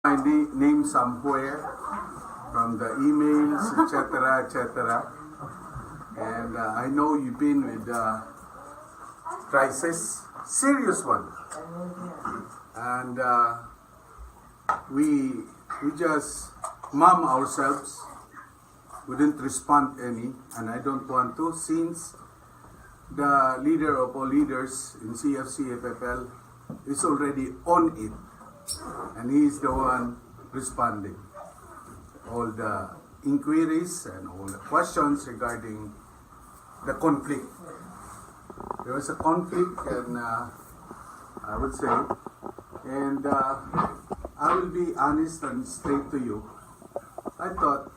my name somewhere from the emails, etc., etc. And I know you've been with crisis, serious one, and we just mum ourselves. We didn't respond any, and I don't want to, since the leader of all leaders in CFC FFL is already on it, and he is the one responding all the inquiries and all the questions regarding the conflict. There was a conflict, and I would say, and I will be honest and straight to you. I thought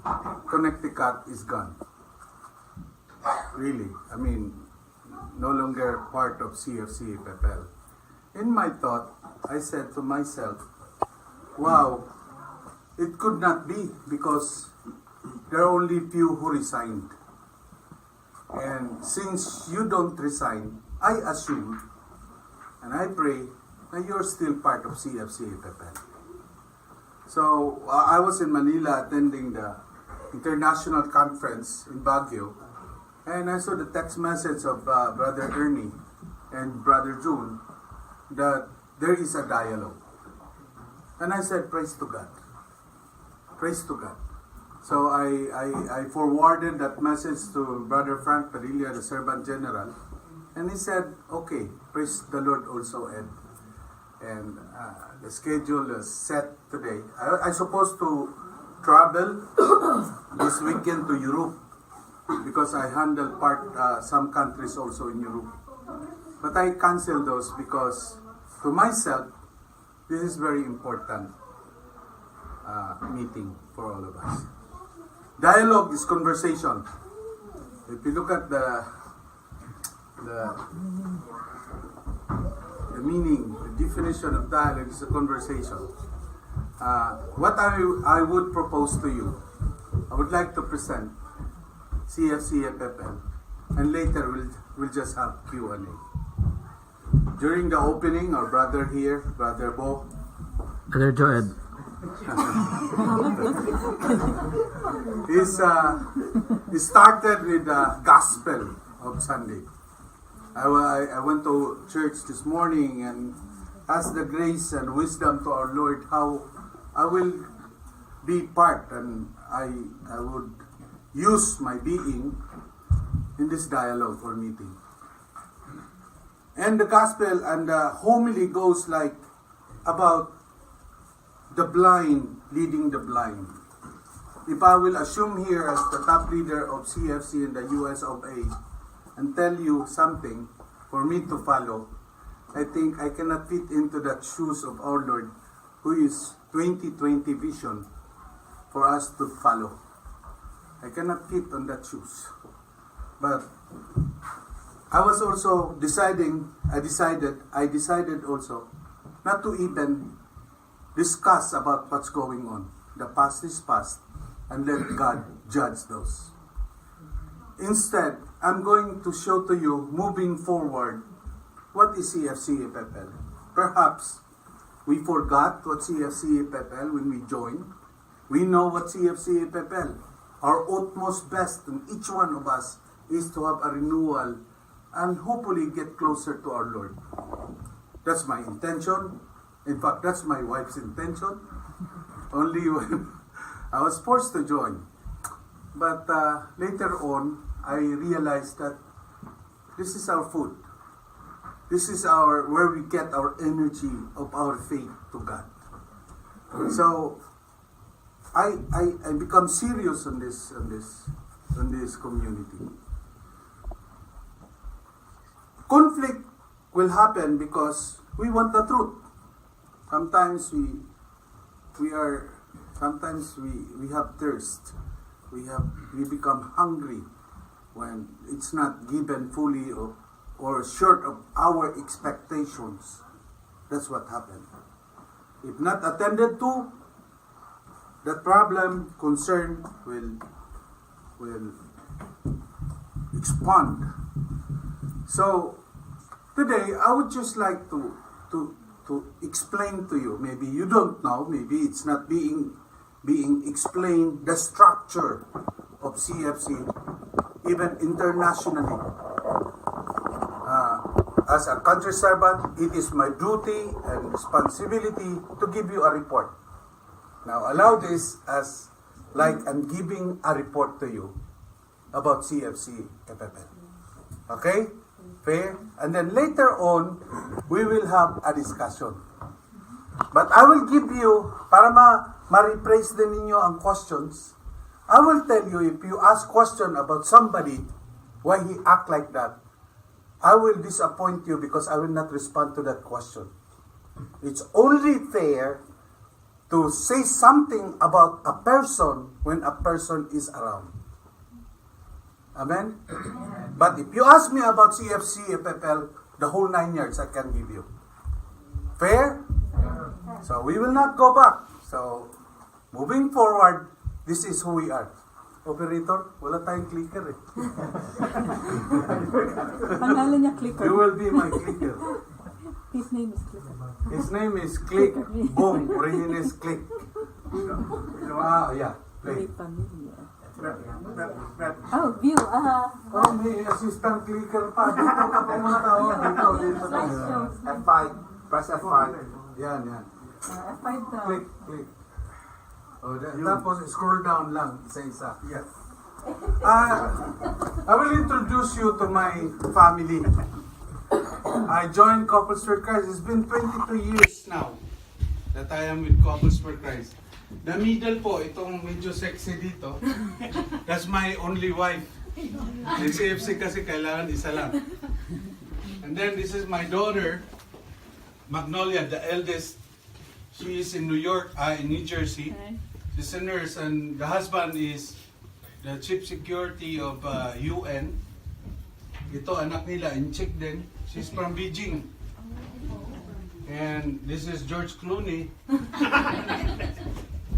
Connecticut is gone. Really, I mean, no longer part of CFC FFL. In my thought, I said to myself, wow, it could not be, because there are only few who resigned. And since you don't resign, I assume and I pray that you're still part of CFC FFL. So I was in Manila attending the international conference in Baguio, and I saw the text message of Brother Ernie and Brother June that there is a dialogue. And I said, praise to God. Praise to God. So I forwarded that message to Brother Frank Padilla, the Servant General, and he said, okay, praise the Lord also, Ed. And the schedule is set today. I supposed to travel this weekend to Europe, because I handle some countries also in Europe. But I canceled those because, to myself, this is very important meeting for all of us. Dialogue is conversation. If you look at the meaning, the definition of dialogue is a conversation. What I would propose to you, I would like to present CFC FFL, and later we'll just have Q&A. During the opening, our brother here, Brother Bo, Brother Joed. he started with the gospel of Sunday. I went to church this morning and asked the grace and wisdom to our Lord how I will be part, and I would use my being in this dialogue or meeting. And the gospel and the homily goes like about the blind leading the blind. If I will assume here as the top leader of CFC in the US of A and tell you something for me to follow, I think I cannot fit into the shoes of our Lord, who is 2020 vision for us to follow. I cannot fit on that shoes. But I was also I decided also not to even discuss about what's going on. The past is past, and let God judge those. Instead, I'm going to show to you, moving forward, what is CFC FFL. Perhaps we forgot what CFC FFL when we joined. We know what CFC FFL. Our utmost best in each one of us is to have a renewal and hopefully get closer to our Lord. That's my intention. In fact, that's my wife's intention. Only when I was forced to join. But later on, I realized that this is our food. This is where we get our energy of our faith to God. So I become serious on this community. Conflict will happen because we want the truth. Sometimes we have thirst. We become hungry when it's not given fully or short of our expectations. That's what happened. If not attended to, the problem, concern will expand. So today I would just like to to explain to you. Maybe you don't know, maybe it's not being explained, the structure of CFC, even internationally. As a country servant, it is my duty and responsibility to give you a report. Now, allow this as like I'm giving a report to you about CFC FFL. Okay? Fair? And then later on, we will have a discussion. But I will give you, para ma-rephrase din ninyo ang questions, I will tell you, if you ask question about somebody, why he act like that, I will disappoint you because I will not respond to that question. It's only fair to say something about a person when a person is around. Amen? But if you ask me about CFC, FFL, the whole 9 years I can give you. Fair? So we will not go back. So, moving forward, this is who we are. Operator, wala tayong clicker eh. Pangalan niya Clicker. You will be my clicker. His name is Clicker. His name is Click. Boom. Reynes Click. Yeah. Very Play. familiar. Oh, view. Oh, may assistant clicker pa. Dito ka pumunta. Oh, dito. Slideshows. F5. Press F5. Yan. F5 daw. Click. Oh, tapos scroll down lang. Isa-isa. Yes. I will introduce you to my family. I joined Couples for Christ. It's been 22 years now that I am with Couples for Christ. The middle po, itong medyo sexy dito, that's my only wife. In CFC kasi kailangan isa lang. And then this is my daughter, Magnolia, the eldest. She is in New Jersey. She's a nurse, and the husband is the chief security of UN. Ito, anak nila, in-check din. She's from Beijing. And this is George Clooney.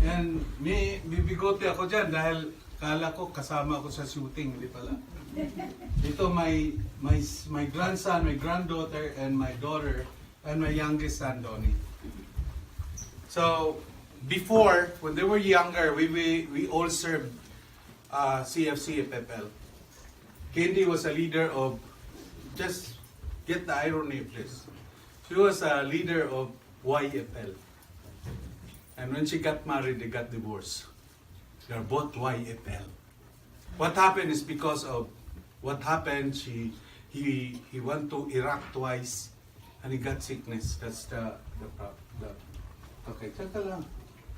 And may bibigote ako dyan dahil kala ko kasama ako sa shooting. Hindi pala. Ito, my grandson, my granddaughter, and my daughter, and my youngest son, Donnie. So, before, when they were younger, we all served CFC FFL. Candy was a leader of, just get the irony please. She was a leader of YFL. And when she got married, they got divorced. They are both YFL. What happened is because of what happened, he went to Iraq twice and he got sickness. That's the okay, tsaka lang.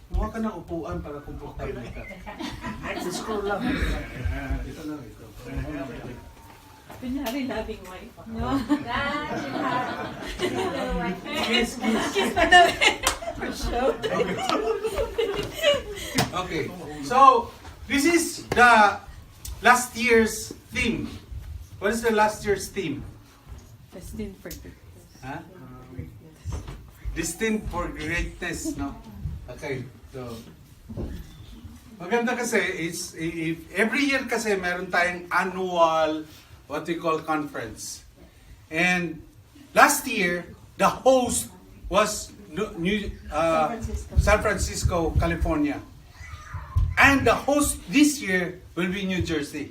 Muha ka ng upuan para komportable ka. Scroll lang. Ito lang, ito. Kunyari, loving wife. No? Kiss. Kiss pa daw for show. Okay. So, this is the last year's theme. What is the last year's theme? Destined for greatness. Huh? Destined for greatness, no? Okay, so maganda kasi is every year kasi meron tayong annual what we call conference. And last year the host was San Francisco, California. And the host this year will be New Jersey.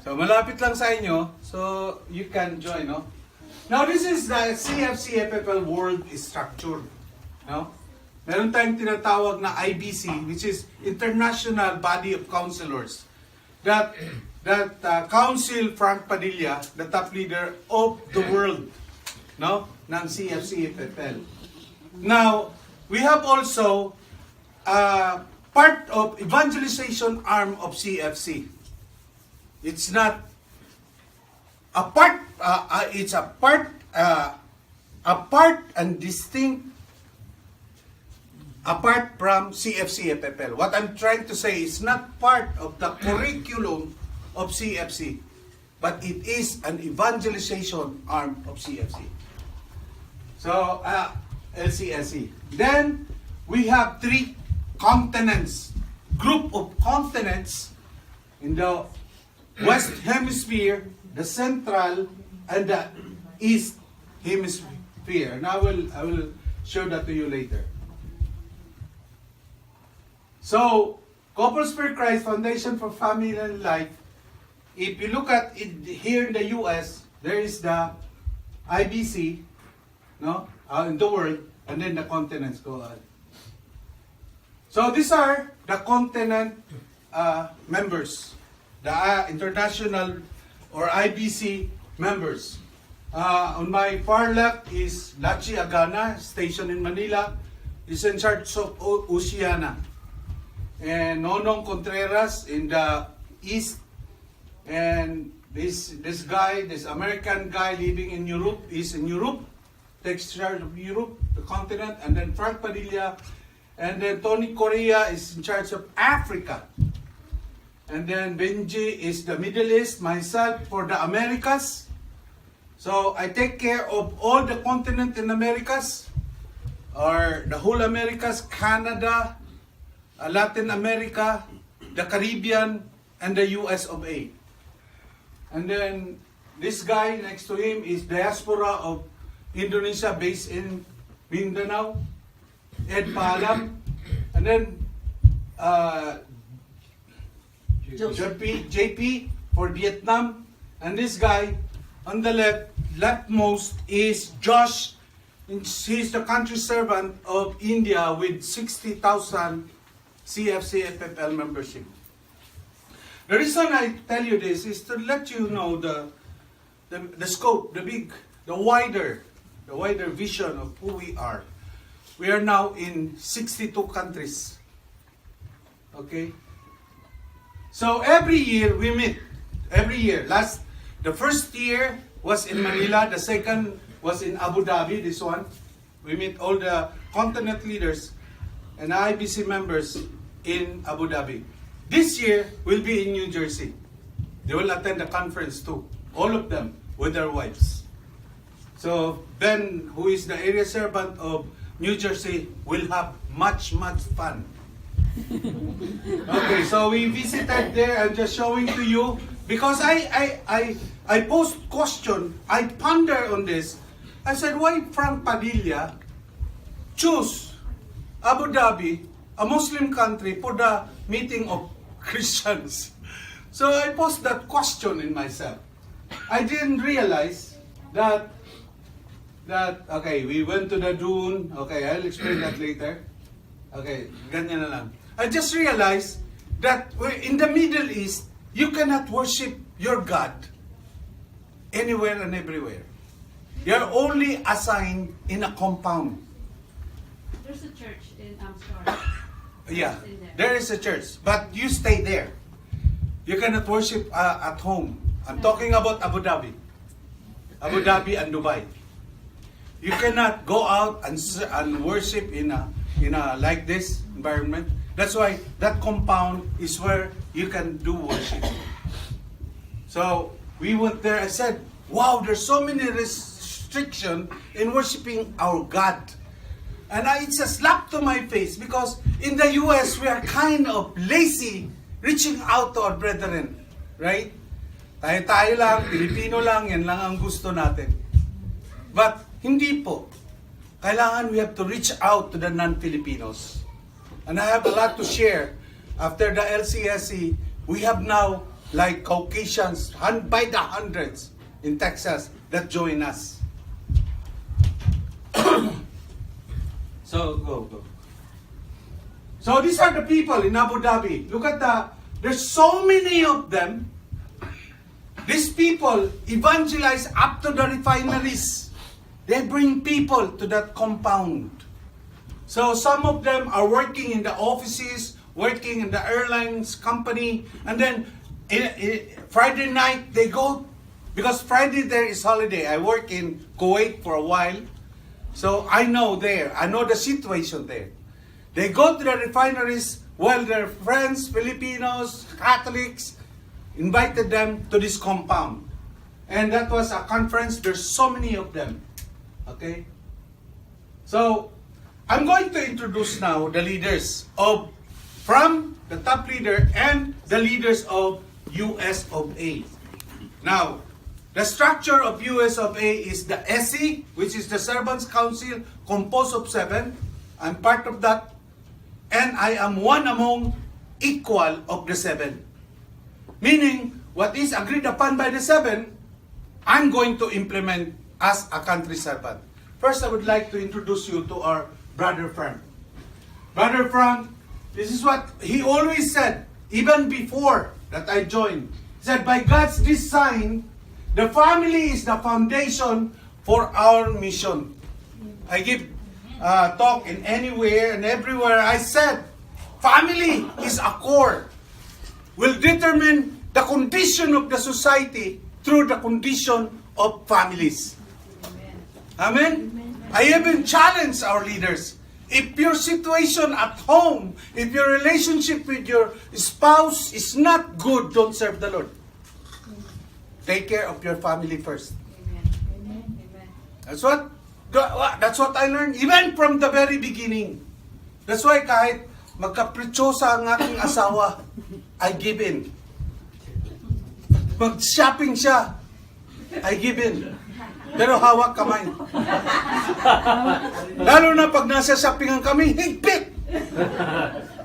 So malapit lang sa inyo, so you can join, no? Now, this is the CFC FFL world structure. No? Meron tayong tinatawag na IBC, which is International Body of Counselors. That Council Frank Padilla, the top leader of the world, no, ng CFC FFL. Now, we have also part of evangelization arm of CFC. It's not it's a part and distinct apart from CFC FFL. What I'm trying to say is not part of the curriculum of CFC, but it is an evangelization arm of CFC. So, LCSC. Then, we have 3 continents, group of continents in the West Hemisphere, the Central, and the East Hemisphere. fear, and I will show that to you later. So, Couples for Christ Foundation for Family and Life. If you look at it here in the U.S., there is the IBC, no, in the world, and then the continents go on. So these are the continent members, the international or IBC members. On my far left is Lachi Agana, stationed in Manila, is in charge of Oceania. And Nonong Contreras in the east, and this guy, this American guy living in Europe, is in Europe, takes charge of Europe, the continent, and then Frank Padilla, and then Tony Correa is in charge of Africa. And then Benji is the Middle East, myself for the Americas. So I take care of all the continent in Americas, or the whole Americas, Canada, Latin America, the Caribbean, and the US of A. And then this guy next to him is diaspora of Indonesia based in Mindanao, Ed Palam. And then JP for Vietnam. And this guy on the leftmost is Josh. He's the country servant of India with 60,000 CFC-FFL membership. The reason I tell you this is to let you know the scope, the wider vision of who we are. We are now in 62 countries. Okay? So every year we meet. Every year. The first year was in Manila. The second was in Abu Dhabi, this one. We meet all the continent leaders and IBC members in Abu Dhabi. This year will be in New Jersey. They will attend the conference too. All of them with their wives. So Ben, who is the area servant of New Jersey, will have much fun. Okay, so we visited there. I'm just showing to you because I posed question. I ponder on this. I said, why Frank Padilla choose Abu Dhabi, a Muslim country, for the meeting of Christians? So I posed that question in myself. I didn't realize that okay, we went to the dune. Okay, I'll explain that later. Okay, ganyan na lang. I just realized that in the Middle East, you cannot worship your God anywhere and everywhere. You're only assigned in a compound. There's a church in Amsterdam. Yeah, there is a church, but you stay there. You cannot worship at home. I'm talking about Abu Dhabi and Dubai. You cannot go out and worship in a like this environment. That's why that compound is where you can do worship. So we went there. I said, "Wow, there's so many restrictions in worshiping our God." And it's a slap to my face because in the US, we are kind of lazy reaching out to our brethren. Right? Tayo lang, Pilipino lang, yan lang ang gusto natin. But hindi po. Kailangan we have to reach out to the non-Filipinos. And I have a lot to share. After the LCSC, we have now like Caucasians by the hundreds in Texas that join us. So, go. So these are the people in Abu Dhabi. Look at there's so many of them. These people evangelize up to the refineries. They bring people to that compound. So some of them are working in the offices, working in the airlines company, and then Friday night they go, because Friday there is holiday. I work in Kuwait for a while, so I know the situation there. They go to the refineries while their friends, Filipinos, Catholics, invited them to this compound. And that was a conference. There's so many of them. Okay? So, I'm going to introduce now the leaders from the top leader and the leaders of US of A. Now, The structure of US of A is the SC, which is the Servants Council, composed of 7. I'm part of that. And I am one among equal of the 7. Meaning, what is agreed upon by the 7, I'm going to implement as a country servant. First, I would like to introduce you to our Brother Frank. Brother Frank, this is what he always said, even before that I joined. He said, by God's design, the family is the foundation for our mission. I give talk in anywhere and everywhere. I said, family is a core. Will determine the condition of the society through the condition of families. Amen? I even challenge our leaders. If your situation at home, if your relationship with your spouse is not good, don't serve the Lord. Take care of your family first. That's what I learned even from the very beginning. That's why kahit magkapritsyosa ang aking asawa, I give in. Mag-shopping siya, I give in. Pero hawak kamay. Lalo na pag nasa shoppingan kami, higpit!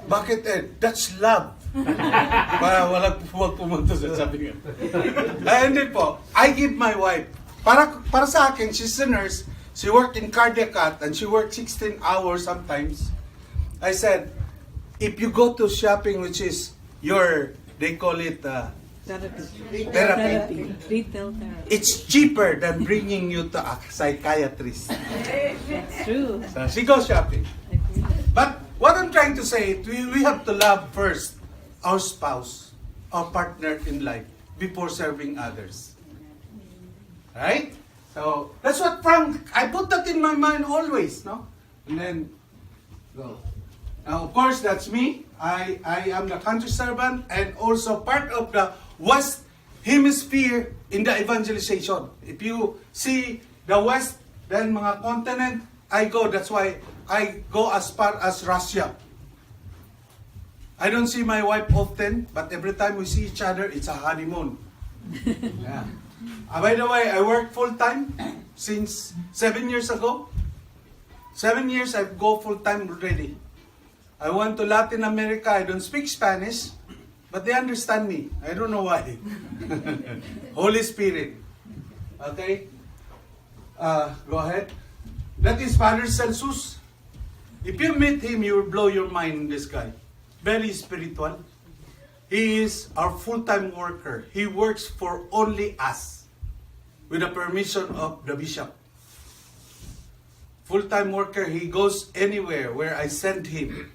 Bakit that's love. Para huwag pumunta sa shoppingan. Hindi po, I give my wife. Para sa akin, she's a nurse. She worked in cardiac cath and she worked 16 hours sometimes. I said, if you go to shopping, which is they call it therapy. Retail therapy. It's cheaper than bringing you to a psychiatrist. That's true. So she goes shopping. But what I'm trying to say, we have to love first our spouse, our partner in life, before serving others. Right? So that's what Frank, I put that in my mind always, no? And then go. Now, of course, that's me. I am the country servant and also part of the West Hemisphere in the evangelization. If you see the West, then mga continent, I go. That's why I go as far as Russia. I don't see my wife often, but every time we see each other, it's a honeymoon. Yeah. By the way, I work full-time since 7 years ago. 7 years I go full-time already. I went to Latin America. I don't speak Spanish, but they understand me. I don't know why. Holy Spirit. Okay? Go ahead. That is Father Celsus. If you meet him, you will blow your mind, this guy. Very spiritual. He is our full-time worker. He works for only us with the permission of the bishop. Full-time worker, he goes anywhere where I send him.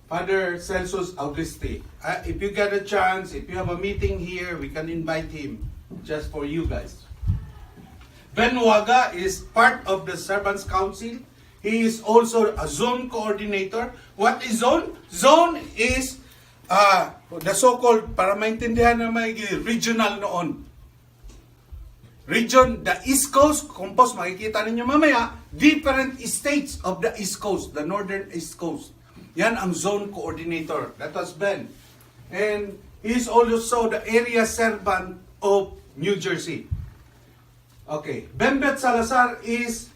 Father Celsus Augusti. If you get a chance, if you have a meeting here, we can invite him just for you guys. Ben Waga is part of the Servants Council. He is also a zone coordinator. What is zone? Zone is the so-called, para maintindihan na may regional noon. Region, the East Coast, composed, makikita ninyo mamaya, different states of the East Coast, the Northern East Coast. Yan ang zone coordinator. That was Ben. And he's also the area servant of New Jersey. Okay. Bembet Salazar is,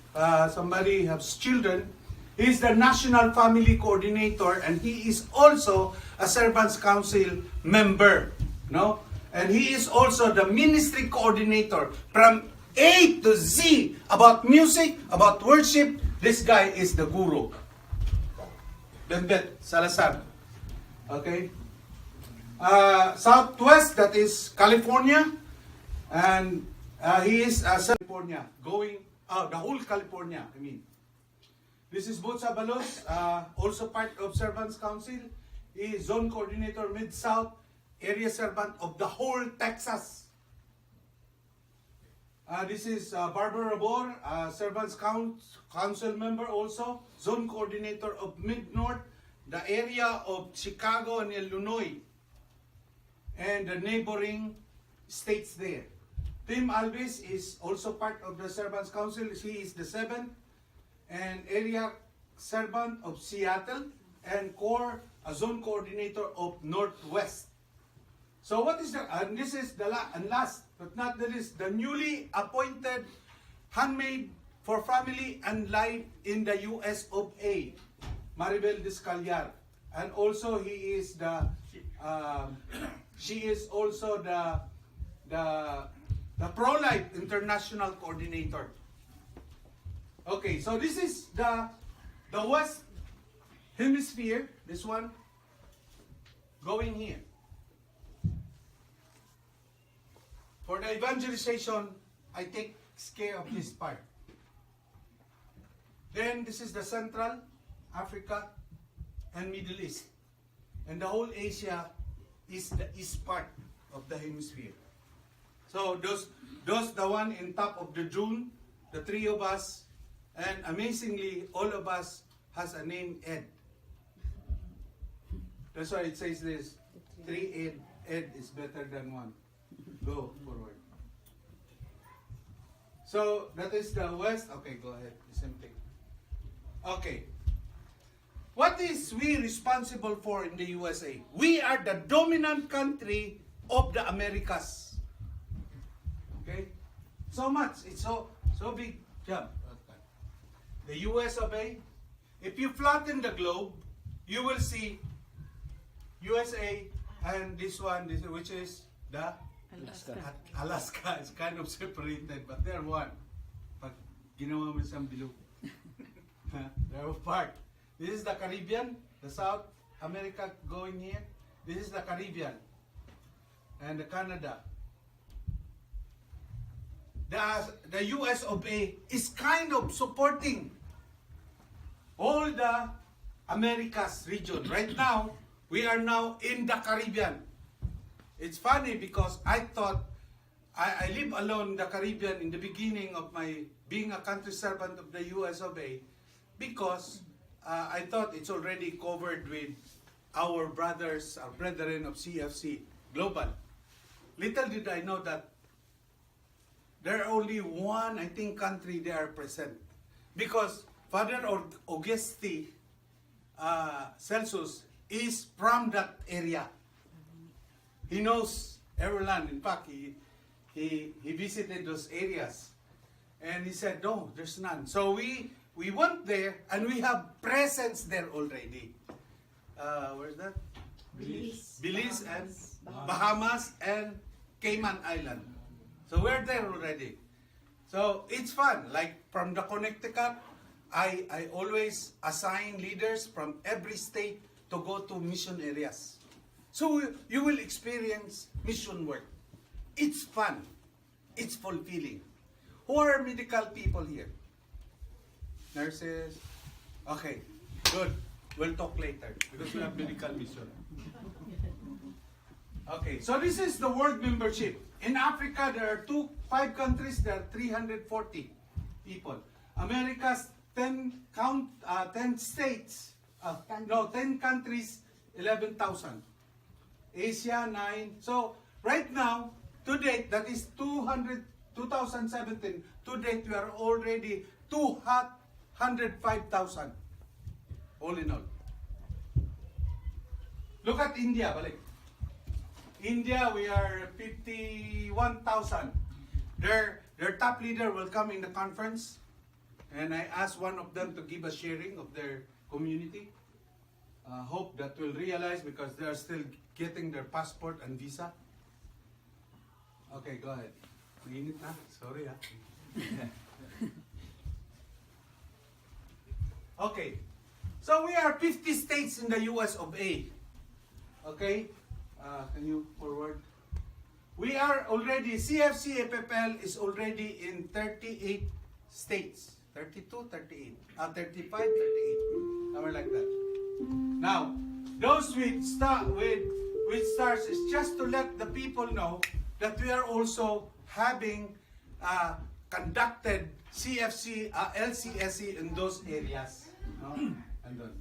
somebody has children, he's the National Family Coordinator and he is also a Servants Council member. No? And he is also the Ministry Coordinator from A to Z about music, about worship. This guy is the guru. Bembet Salazar. Okay? Southwest, that is California. And he is California, going, the whole California, I mean. This is Butsa Balos, also part of Servants Council. He is Zone Coordinator Mid-South, Area Servant of the whole Texas. This is Barbara Rabor, Servants Council member also, Zone Coordinator of Mid-North, the area of Chicago and Illinois, and the neighboring states there. Tim Alves is also part of the Servants Council. He is the 7th and area servant of Seattle and core a zone coordinator of Northwest. So what is the, and this is the last, but not the least, the newly appointed handmaid for family and life in the US of A, Maribel Descallar. And also he is she is also the pro-life international coordinator. Okay, so this is the West Hemisphere, this one, going here. For the evangelization, I take care of this part. Then this is the Central Africa and Middle East. And the whole Asia is the east part of the hemisphere. So those the one in top of the dune, the three of us, and amazingly, all of us has a name Ed. That's why it says this, 3 Ed. Ed is better than one. Go forward. So that is the West. Okay, go ahead. The same thing. Okay. What is we responsible for in the USA? We are the dominant country of the Americas. Okay? So much. It's so big jump. The US of A. If you flatten the globe, you will see USA and this one, which is the Alaska. Alaska is kind of separated, but they're one. Pag ginawa mo siyang bilog. They're apart. This is the Caribbean, the South America going here. This is the Caribbean and the Canada. The US of A is kind of supporting all the Americas region. Right now, we are now in the Caribbean. It's funny because I thought I live alone in the Caribbean in the beginning of my being a country servant of the US of A because I thought it's already covered with our brothers, our brethren of CFC Global. Little did I know that there are only one, I think, country they are present. Because Father Augusti Celsus is from that area. He knows every land. In fact, he visited those areas. And he said, no, there's none. So we went there and we have presence there already. Where's that? Belize and Bahamas and Cayman Island. So we're there already. So it's fun. Like from the Connecticut, I always assign leaders from every state to go to mission areas. So you will experience mission work. It's fun. It's fulfilling. Who are medical people here? Nurses? Okay, good. We'll talk later because we have medical mission. Okay, so this is the world membership. In Africa, there are 5 countries, there are 340 people. America's 10 states, 10 countries, 11,000. Asia, 9. So, right now, to date, that is 2017, to date, we are already 205,000. All in all. Look at India, balik. India, we are 51,000. Their top leader will come in the conference, and I asked one of them to give a sharing of their community. Hope that will realize because they are still getting their passport and visa. Okay, go ahead. Mainit na. Sorry ah. Okay. So we are 50 states in the US of A. Okay? Can you forward? We are already, CFC FFL is already in 38 states. 32, 38. 35, 38. Somewhere like that. Now, those with stars is just to let the people know that we are also having conducted CFC, LCSE in those areas. No? And then.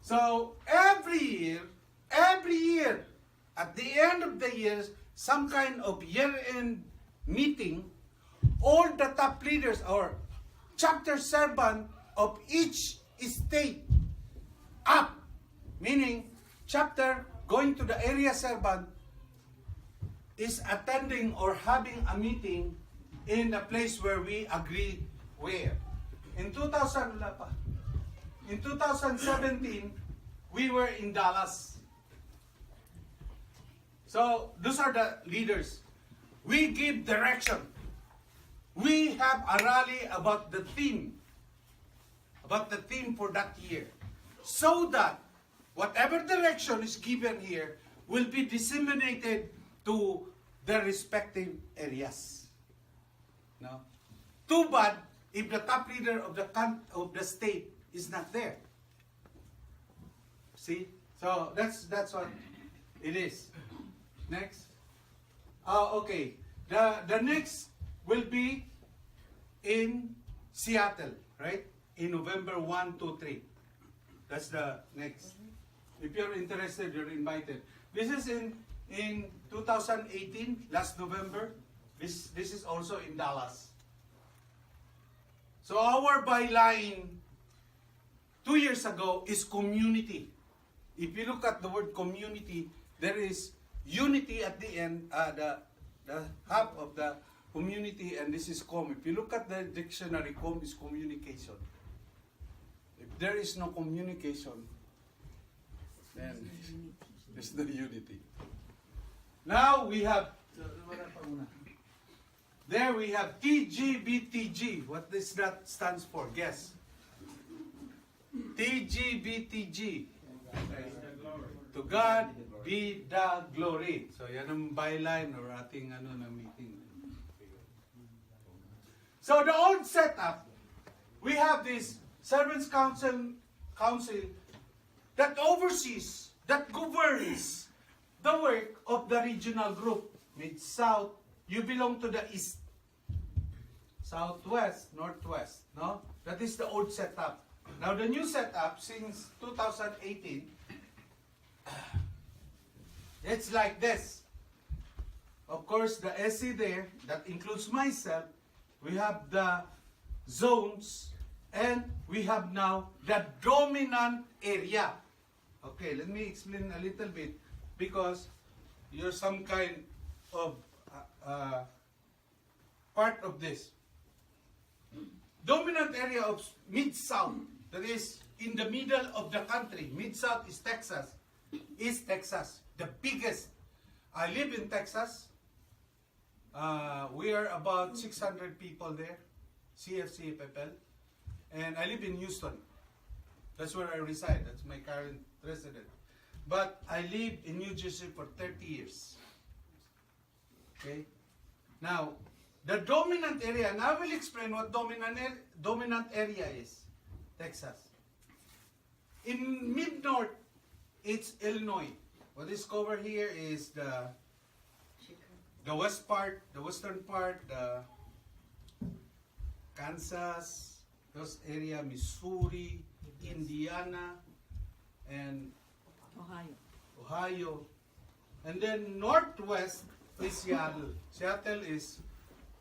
So, every year, at the end of the year, some kind of year-end meeting, all the top leaders or chapter servant of each state up, meaning chapter going to the area servant, is attending or having a meeting in a place where we agree where. In 2017, we were in Dallas. So those are the leaders. We give direction. We have a rally about the theme for that year. So that whatever direction is given here will be disseminated to their respective areas. No? Too bad if the top leader of the state is not there. See? So that's what it is. Next. Okay. The next will be in Seattle, right? In November 1, 2, 3. That's the next. If you're interested, you're invited. This is in 2018, last November. This is also in Dallas. So our byline 2 years ago is community. If you look at the word community, there is unity at the end, the half of the community, and this is com. If you look at the dictionary, com is communication. If there is no communication, then there's no unity. Now we have, there we have TGBTG. What does that stands for? Guess. TGBTG. To God be the glory. So yan ang byline or ating na meeting. So the old setup, we have this Servants Council that oversees, that governs the work of the regional group. Mid-South, you belong to the East. Southwest, Northwest, no? That is the old setup. Now the new setup since 2018, it's like this. Of course, the SC there, that includes myself, we have the zones, and we have now the dominant area. Okay, let me explain a little bit, because you're some kind of part of this. Dominant area of Mid-South, that is in the middle of the country. Mid-South is Texas. East Texas, the biggest. I live in Texas. We are about 600 people there, CFC FFL. And I live in Houston. That's where I reside. That's my current residence. But I lived in New Jersey for 30 years. Okay? Now, the dominant area, and I will explain what dominant area is. Texas. In mid-north, it's Illinois. What is covered here is the west part, the western part, the Kansas, those area, Missouri, Indiana, and Ohio. And then northwest is Seattle. Seattle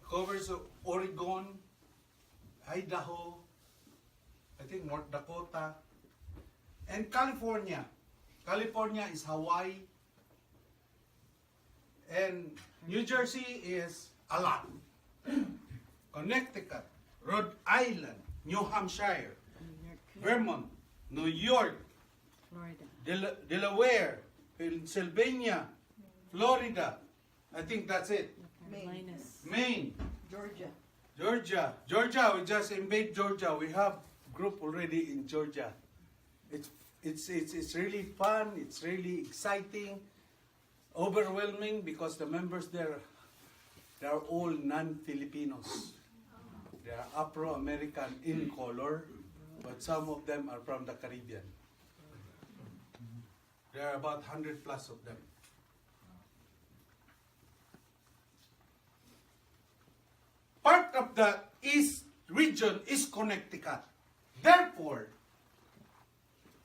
covers Oregon, Idaho, I think North Dakota, and California. California is Hawaii, and New Jersey is a lot. Connecticut, Rhode Island, New Hampshire, Vermont, New York, Florida, Delaware, Pennsylvania, Florida. I think that's it. Carolinas, Maine, Georgia. Georgia. We just invade Georgia. We have group already in Georgia. It's really fun. It's really exciting, overwhelming, because the members there, they are all non-Filipinos. They are Afro-American in color, but some of them are from the Caribbean. There are about 100 plus of them. Part of the East region is Connecticut. Therefore,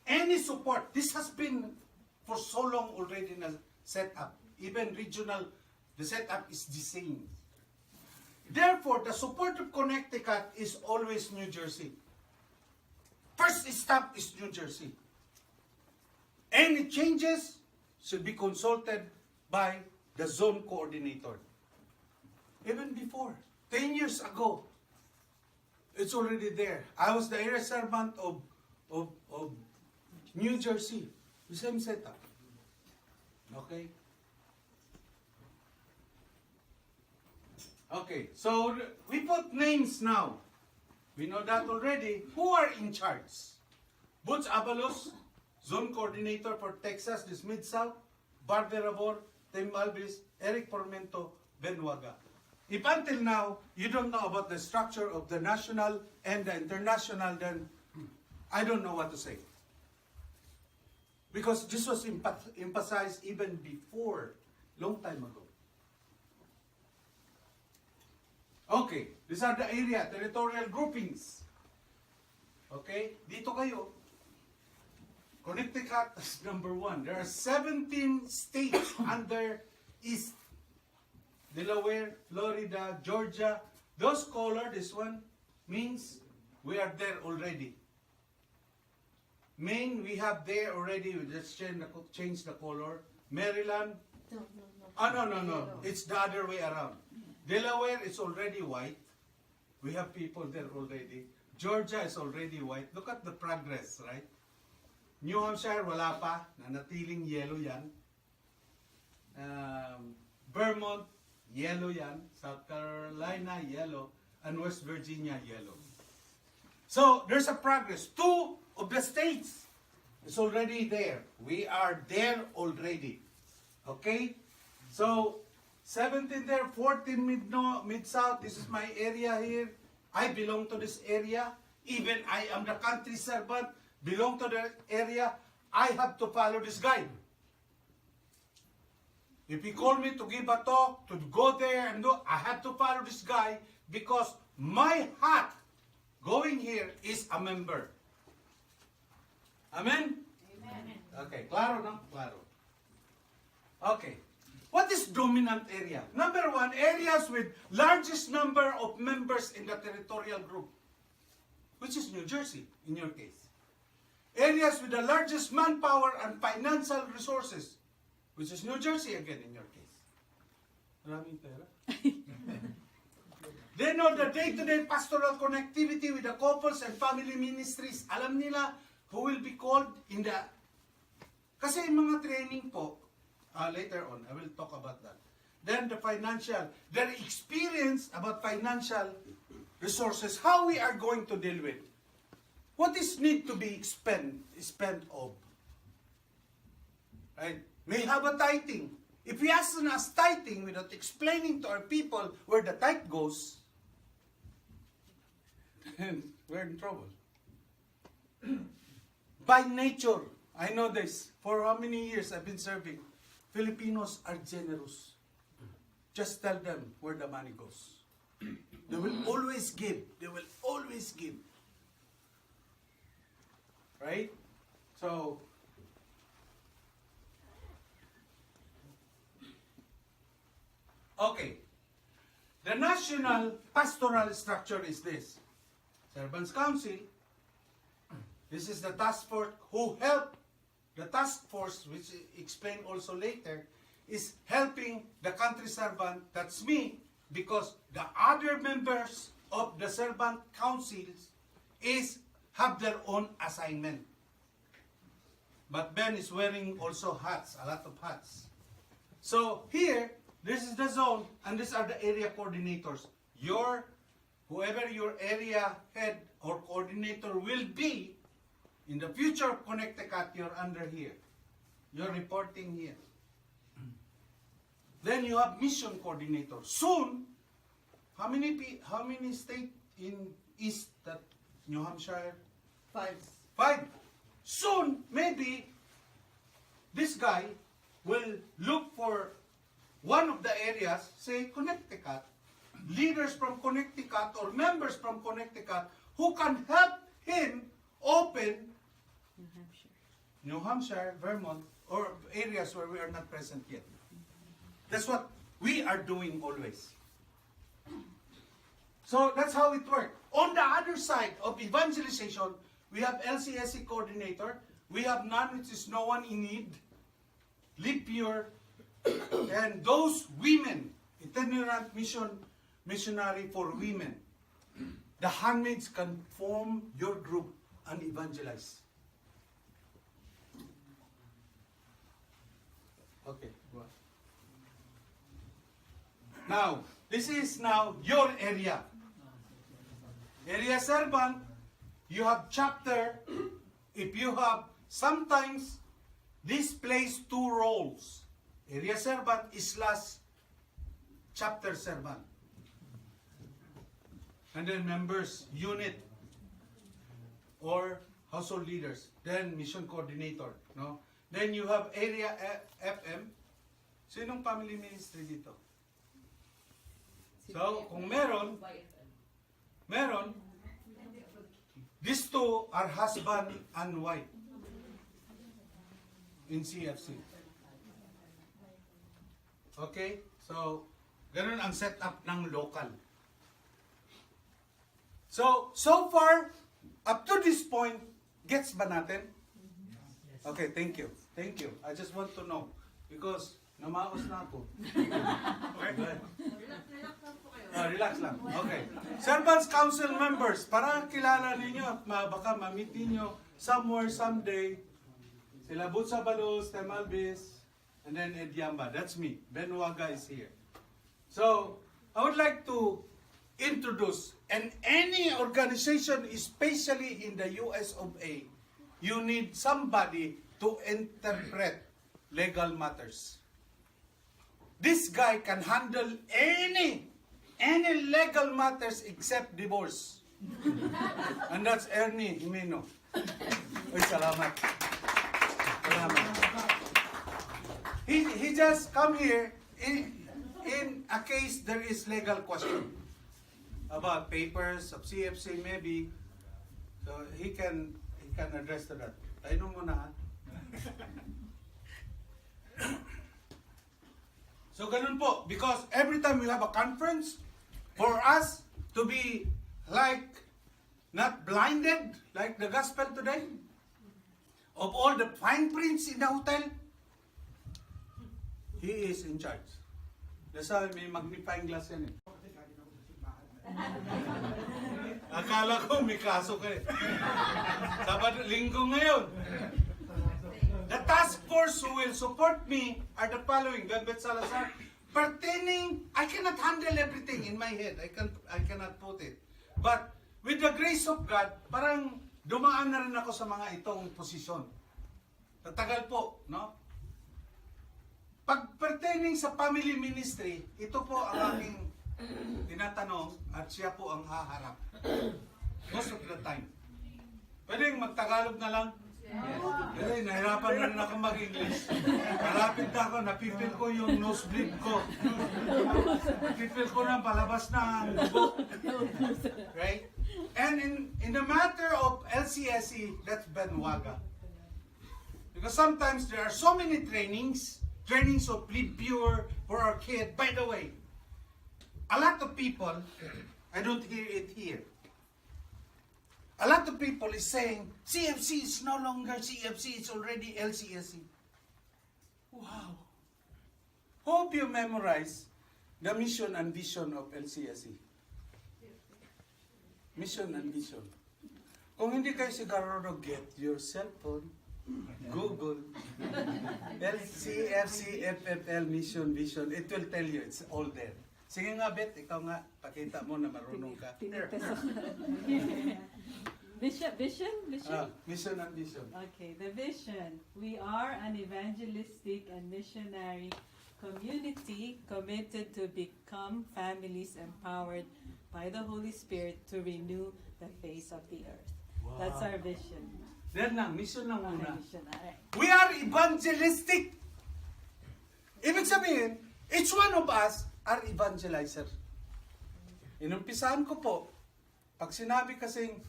any support, this has been for so long already in a setup, even regional, the setup is the same. Therefore, the support of Connecticut is always New Jersey. First stop is New Jersey. Any changes should be consulted by the zone coordinator. Even before, 10 years ago, it's already there. I was the area servant of New Jersey. The same setup. Okay? Okay, so we put names now. We know that already. Who are in charge? Butch Abalos, Zone Coordinator for Texas, this Mid-South, Barberabor, Tim Alvis, Eric Formento, Ben Waga. If until now, you don't know about the structure of the national and the international, then I don't know what to say. Because this was emphasized even before, long time ago. Okay, these are the area, territorial groupings. Okay, dito kayo. Connecticut is number 1. There are 17 states under East. Delaware, Florida, Georgia. Those color, this one, means we are there already. Maine, we have there already. We just change the color. Maryland. No. It's the other way around. Delaware is already white. We have people there already. Georgia is already white. Look at the progress, right? New Hampshire, wala pa. Nanatiling yellow yan. Vermont, yellow yan. South Carolina, yellow. And West Virginia, yellow. So, there's a progress. 2 of the states is already there. We are there already. Okay? So, 17 there, 14 Mid-South. This is my area here. I belong to this area. Even I am the country servant, belong to the area. I have to follow this guide. If he call me to give a talk, to go there and do, I have to follow this guy because my hat going here is a member. Amen? Amen. Okay, claro, no? Claro. Okay. What is dominant area? Number 1, areas with largest number of members in the territorial group, which is New Jersey, in your case. Areas with the largest manpower and financial resources, which is New Jersey again, in your case. Maraming pera. They know the day-to-day pastoral connectivity with the couples and family ministries. Alam nila who will be called in the... Kasi yung mga training po, later on, I will talk about that. Then the financial, their experience about financial resources, how we are going to deal with. What is need to be spent of? Right? We have a tithing. If we ask us tithing without explaining to our people where the tithe goes, then we're in trouble. By nature, I know this. For how many years I've been serving, Filipinos are generous. Just tell them where the money goes. They will always give. They will always give. Right? So, okay. The national pastoral structure is this. Servants Council. This is the task force who help. The task force, which explained also later, is helping the country servant, that's me, because the other members of the servant councils have their own assignment. But Ben is wearing also hats, a lot of hats. So here, this is the zone, and these are the area coordinators. Whoever your area head or coordinator will be, in the future of Connecticut, you're under here. You're reporting here. Then you have mission coordinator. Soon, how many states in East that New Hampshire? 5. Soon, maybe this guy will look for one of the areas, say Connecticut, leaders from Connecticut or members from Connecticut who can help him open New Hampshire, Vermont, or areas where we are not present yet. That's what we are doing always. So that's how it works. On the other side of evangelization, we have LCSC coordinator. We have none, which is no one in need. Live pure. And those women, itinerant missionary for women, the handmaids can form your group and evangelize. Okay, go on. Now, this is now your area. Area servant, you have chapter. If you have, sometimes this plays two roles. Area servant is last chapter servant. And then members, unit, or household leaders. Then mission coordinator. No? Then you have area FM. Sinong family ministry dito? So, kung meron, these two are husband and wife in CFC. Okay? So, ganun ang setup ng local. So far, up to this point, gets ba natin? Okay, thank you. Thank you. I just want to know. Because, namaos na ako. Okay, go ahead. Relax lang. Okay. Servants Council members, para kilala ninyo at baka ma-meet ninyo somewhere, someday, sila Butsa Balos, Temalbis, and then Ed Yamba. That's me. Ben Waga is here. So, I would like to introduce, and any organization, especially in the US of A, you need somebody to interpret legal matters. This guy can handle any legal matters except divorce. And that's Ernie Jimeno. Uy, salamat. Salamat. He just come here in a case there is legal question about papers of CFC maybe. So he can address to that. Tayo muna ha. So ganun po, because every time we have a conference, for us to be like, not blinded, like the gospel today, of all the fine prints in the hotel, he is in charge. That's why may magnifying glass yan eh. Akala ko may kaso ka eh. Sabado, linggo ngayon. The task force who will support me are the following. Gambet Salazar, pertaining, I cannot handle everything in my head. I cannot put it. But with the grace of God, parang dumaan na rin ako sa mga itong posisyon. Tatagal po, no? Pag pertaining sa family ministry, ito po ang aking tinatanong at siya po ang haharap. Most of the time. Pwedeng magtagalog na lang. Kasi nahirapan na rin ako mag-English. Malapit na ako, napipil ko yung nosebleed ko. Napipil ko na palabas na ang dugo. Right? And in the matter of LCSE, that's Ben Waga. Because sometimes there are so many trainings of Bleed Pure for our kid. By the way, a lot of people, I don't hear it here. A lot of people is saying, CFC is no longer CFC, it's already LCSC. Wow. Hope you memorize the mission and vision of LCSC. Mission and vision. Kung hindi kayo siguro, get your cell phone, Google, LCFC, FFL, mission, vision. It will tell you, it's all there. Sige nga, Bet, ikaw nga, pakita mo na marunong ka. Vision? Mission and vision. Okay, the vision. We are an evangelistic and missionary community committed to become families empowered by the Holy Spirit to renew the face of the earth. Wow. That's our vision. Then lang, mission lang Our muna. mission. Alright. We are evangelistic. Ibig sabihin, each one of us are evangelizer. Inumpisahan ko po, pag sinabi kasing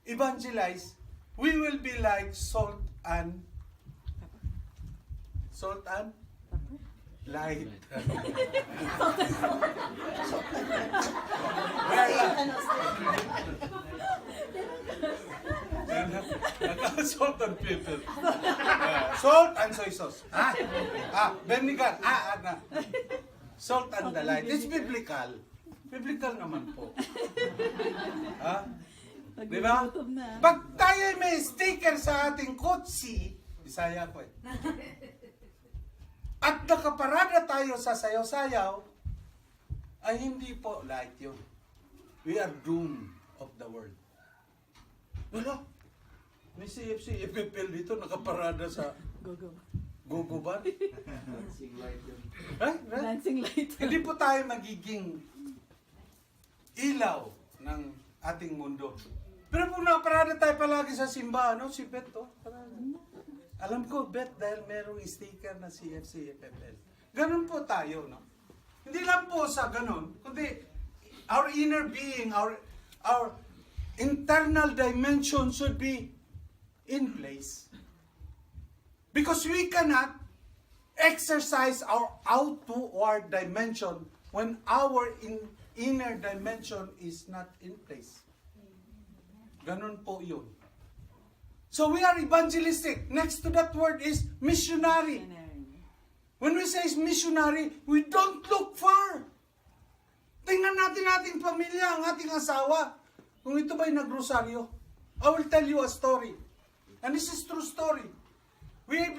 evangelize, we will be like salt and light. Salt and pepper. Salt and soy sauce. Vinegar. Salt and the light. It's biblical. Biblical naman po. Di ba? Nagugutom na. Pag tayo may sticker sa ating kotse, Bisaya ko eh. At nakaparada tayo sa sayaw-sayaw, ay hindi po like yun. We are doomed of the world. Wala. May CFC, FPL dito, nakaparada sa Go. Gogoban. Dancing light yun. Right? Dancing light. Hindi po tayo magiging ilaw ng ating mundo. Pero kung nakaparada tayo palagi sa simbahan, no? Si Beth, oh. Alam ko, Beth, dahil merong sticker na CFC, FFL. Ganun po tayo, no? Hindi lang po sa ganun, kundi our inner being, our internal dimension should be in place. Because we cannot exercise our outward dimension when our inner dimension is not in place. Ganun po yun. So we are evangelistic. Next to that word is missionary. When we say missionary, we don't look far. Tingnan natin ating pamilya, ang ating asawa. Kung ito ba'y nagrosaryo. I will tell you a story. And this is true story. I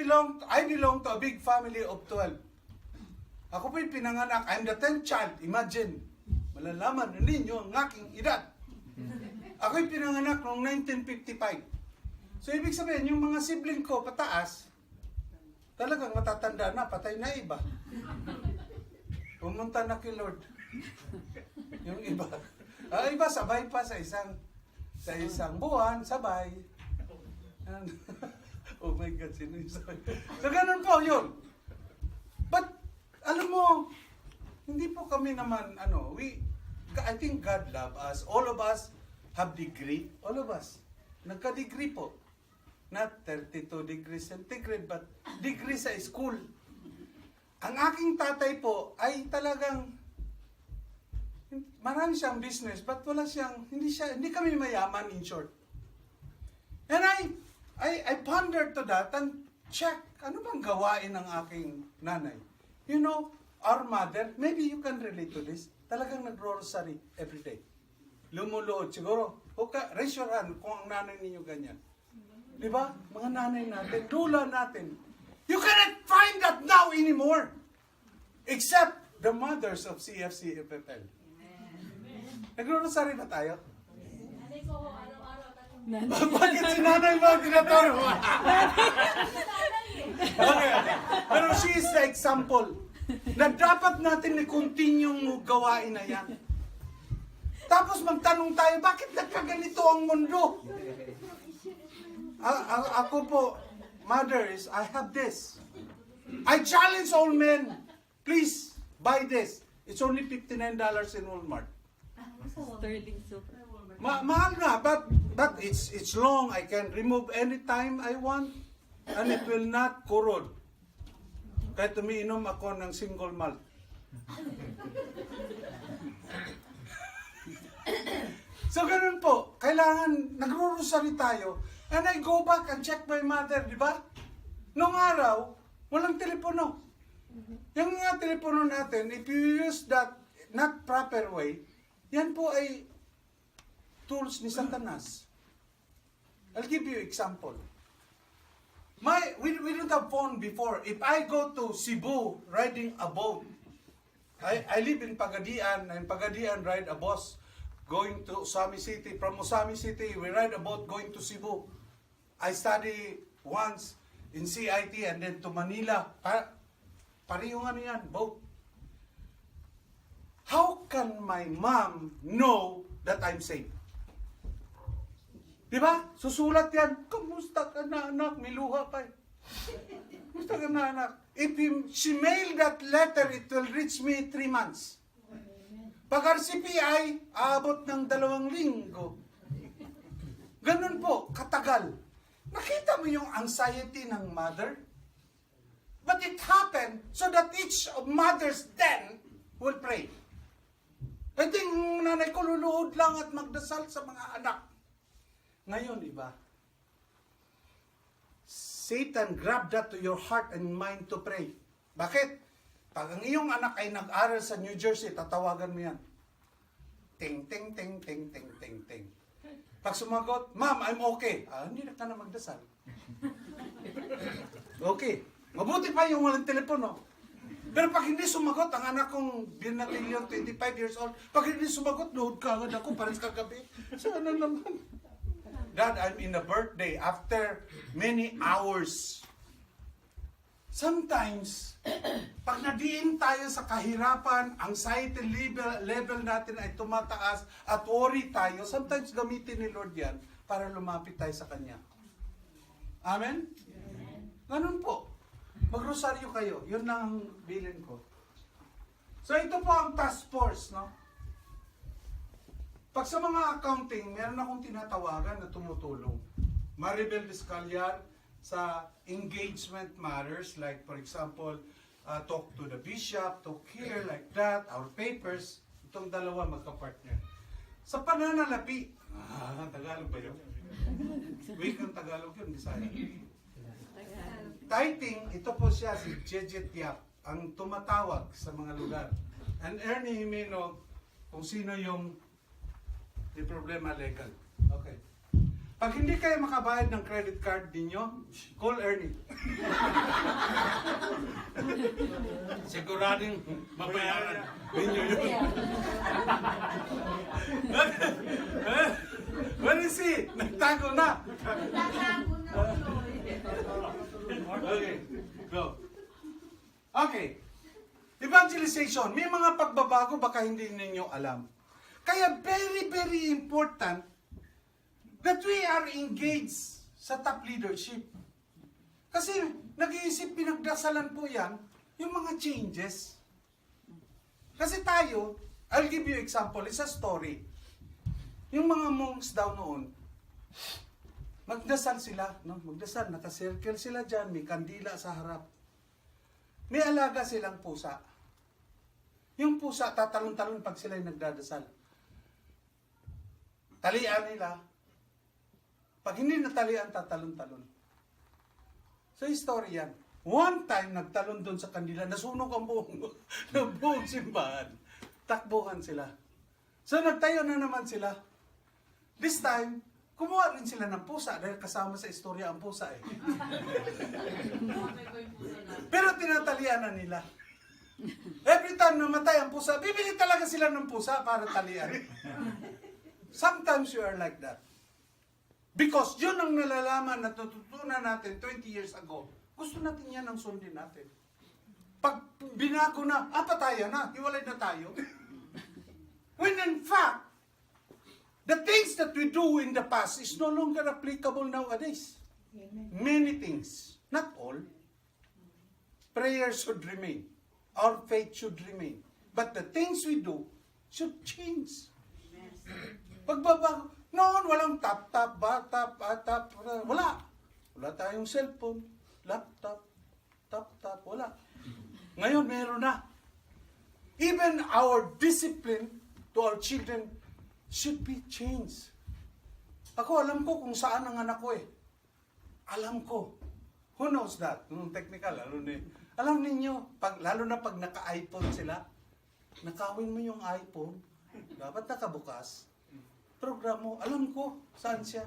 belong to a big family of 12. Ako po'y pinanganak. I'm the 10th child. Imagine. Malalaman ninyo ang aking edad. Ako'y pinanganak noong 1955. So, ibig sabihin, yung mga sibling ko, pataas, talagang matatanda na, patay na iba. Pumunta na kay Lord. Yung iba. Iba, sabay pa sa isang buwan, sabay. And, oh my God, sino yung sabay? So, ganun po yun. But, alam mo, hindi po kami naman, I think God love us. All of us have degree. All of us. Nagka-degree po. Not 32 degrees centigrade, but degree sa school. Ang aking tatay po ay talagang marami siyang business, but hindi kami mayaman in short. And I pondered to that and check, ano bang gawain ng aking nanay? You know, our mother, maybe you can relate to this, talagang nag-rosary every day. Lumuluod siguro. Raise your hand kung ang nanay ninyo ganyan. Di ba? Mga nanay natin, lula natin. You cannot find that now anymore. Except the mothers of CFC FFL. Nagro-rosary ba tayo? Nanay ko, araw-araw. Bakit si nanay mo ang tinaturo? Okay. Pero she is the example na dapat natin i-continue gawain na yan. Tapos magtanong tayo, bakit nagkaganito ang mundo? Ako po, mothers, I have this. I challenge all men, please buy this. It's only $59 in Walmart. Sterling silver. Mahal na, but it's long. I can remove anytime I want, and it will not corrode. Kahit umiinom ako ng single malt. So ganun po, kailangan nagro-rosary tayo. And I go back and check my mother, di ba? Noong araw, walang telepono. Yung nga telepono natin, if you use that not proper way, yan po ay tools ni Satanas. I'll give you example. We don't have phone before. If I go to Cebu riding a boat, I live in Pagadian, and Pagadian ride a bus going to Usami City. From Usami City, we ride a boat going to Cebu. I study once in CIT and then to Manila. Parehong yan, boat. How can my mom know that I'm safe? Diba? Susulat yan, kamusta ka na anak? May luha pa eh. Kamusta ka na anak? If she mailed that letter, it will reach me 3 months. Pag RCPI, aabot ng 2 linggo. Ganun po, katagal. Nakita mo yung anxiety ng mother? But it happened so that each of mothers then will pray. I think nanay ko luluhod lang at magdasal sa mga anak. Ngayon, iba, Satan grab that to your heart and mind to pray. Bakit? Pag ang iyong anak ay nag-aral sa New Jersey, tatawagan mo yan. Ting, ting, ting, ting, ting, ting, ting. Pag sumagot, Ma'am, I'm okay. Hindi na ka na magdasal. Okay. Mabuti pa yung walang telepono. Pero pag hindi sumagot, ang anak kong binatilyon, 25 years old, pag hindi sumagot, load ka agad ako, pares kagabi. Sana naman. Dad, I'm in a birthday after many hours. Sometimes, pag nadiin tayo sa kahirapan, anxiety level natin ay tumataas at worry tayo, sometimes gamitin ni Lord yan para lumapit tayo sa Kanya. Amen? Ganun po. Magrosaryo kayo. Yun lang ang bilin ko. So ito po ang task force, no? Pag sa mga accounting, meron akong tinatawagan na tumutulong. Maribel Vizcayar sa engagement matters, like for example, talk to the bishop, talk here, like that, our papers. Itong dalawa magka-partner. Sa pananalapi, Tagalog ba yun? Wait, ang Tagalog yun, Bisaya. Tithing, ito po siya, si Jejet Yap, ang tumatawag sa mga lugar. And Ernie Jimeno, kung sino yung may problema legal. Okay. Pag hindi kayo makabayad ng credit card ninyo, call Ernie. Sigurading mabayaran ninyo yun. Where is he? Nagtago na. Okay, go. Okay. Evangelization. May mga pagbabago baka hindi ninyo alam. Kaya very, very important that we are engaged sa top leadership. Kasi nag-iisip, pinagdasalan po yan, yung mga changes. Kasi tayo, I'll give you example, it's a story. Yung mga monks daw noon, magdasal sila, no? Magdasal, nakasirkel sila dyan, may kandila sa harap. May alaga silang pusa. Yung pusa, tatalon-talon pag sila'y nagdadasal. Talian nila. Pag hindi natalian, tatalon-talon. So, story yan. One time, nagtalon doon sa kandila, nasunog ang buong simbahan. Takbuhan sila. So, nagtayo na naman sila. This time, kumuha rin sila ng pusa dahil kasama sa istorya ang pusa eh. Pero tinatalian na nila. Every time namatay ang pusa, bibili talaga sila ng pusa para talian. Sometimes you are like that. Because yun ang nalalaman na tututunan natin 20 years ago. Gusto natin yan ang sundin natin. Pag binago na, patayan na, hiwalay na tayo. When in fact, the things that we do in the past is no longer applicable nowadays. Many things, not all. Prayer should remain. Our faith should remain. But the things we do should change. Pagbabago, noon walang tap, wala. Wala tayong cellphone, laptop, tap, wala. Ngayon meron na. Even our discipline to our children should be changed. Ako, alam ko kung saan ang anak ko eh. Alam ko. Who knows that? Technical, alam ninyo, lalo na pag naka-iPhone sila, nakawin mo yung iPhone, dapat nakabukas, program mo, alam ko saan siya.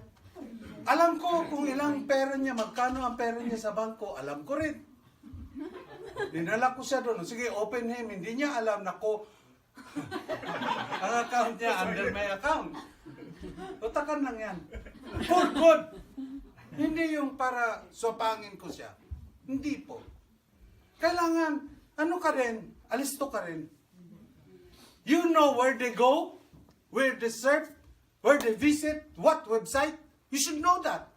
Alam ko kung ilang pera niya, magkano ang pera niya sa bangko, alam ko rin. Dinala ko siya doon, sige, open him, hindi niya alam na ko, ang account niya under my account. Utakan lang yan. For good. Hindi yung para sopangin ko siya. Hindi po. Kailangan, ano ka rin, alisto ka rin. You know where they go, where they surf, where they visit, what website. You should know that.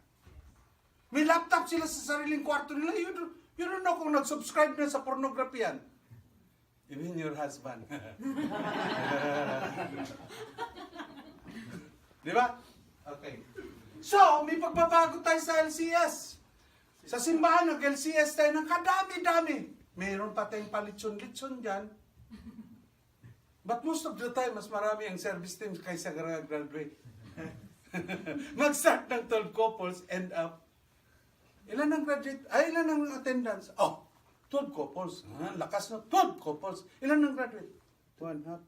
May laptop sila sa sariling kwarto nila. You don't know kung nag-subscribe na sa pornography yan. Even your husband. Di ba? Okay. So, may pagbabago tayo sa LCS. Sa simbahan, nag-LCS tayo ng kadami-dami. Mayroon pa tayong palitson-litson dyan. But most of the time, mas marami ang service teams kaysa graduate. Mag-start ng 12 couples, end up Ilan ang graduate? Ay, ilan ang attendance? Oh, 12 couples. Lakas na, 12 couples. Ilan ang graduate? 2.5.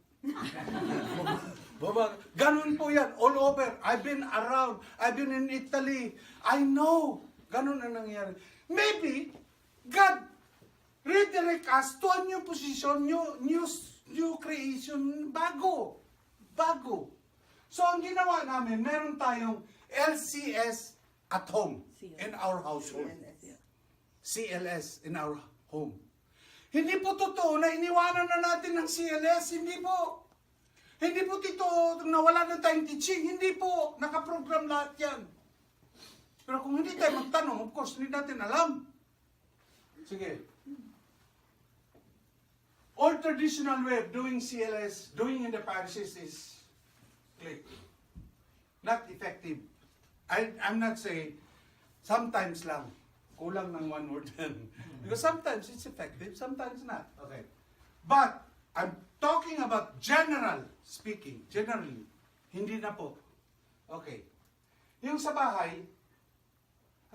Baba, ganun po yan, all over. I've been around. I've been in Italy. I know. Ganun ang nangyari. Maybe, God redirect us to a new position, new creation, bago. So, ang ginawa namin, meron tayong LCS at home in our household. CLS in our home. Hindi po totoo na iniwanan na natin ng CLS. Hindi po. Hindi po totoo na wala na tayong teaching. Hindi po. Nakaprogram lahat yan. Pero kung hindi tayo magtanong, of course, hindi natin alam. Sige. All traditional way of doing CLS, doing in the parishes is click. Not effective. I'm not saying, sometimes lang. Kulang ng one word yan. Because sometimes it's effective, sometimes not. Okay. But, I'm talking about general speaking. Generally. Hindi na po. Okay. Yung sa bahay,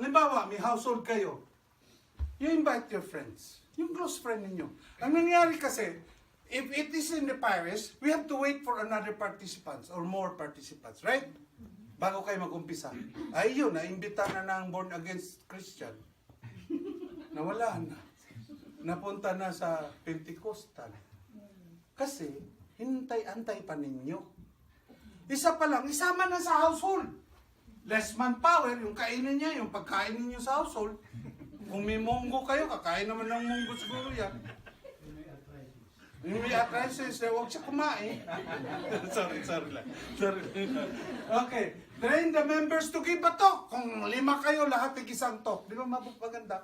halimbawa, may household kayo. You invite your friends. Yung close friend ninyo. Ang nangyari kasi, if it is in the parish, we have to wait for another participants or more participants, right? Bago kayo mag-umpisa. Ay yun, naimbita na ng born against Christian. Nawala na. Napunta na sa Pentecostal. Kasi, hintay-antay pa ninyo. Isa pa lang, isama na sa household. Less manpower, yung kainin niya, yung pagkain ninyo sa household. Kung may munggo kayo, kakain naman ng munggo siguro yan. Yung may arthritis, huwag siya kumain. sorry lang. Okay. Train the members to give a talk. Kung 5 kayo, lahat ay isang talk. Di ba maganda?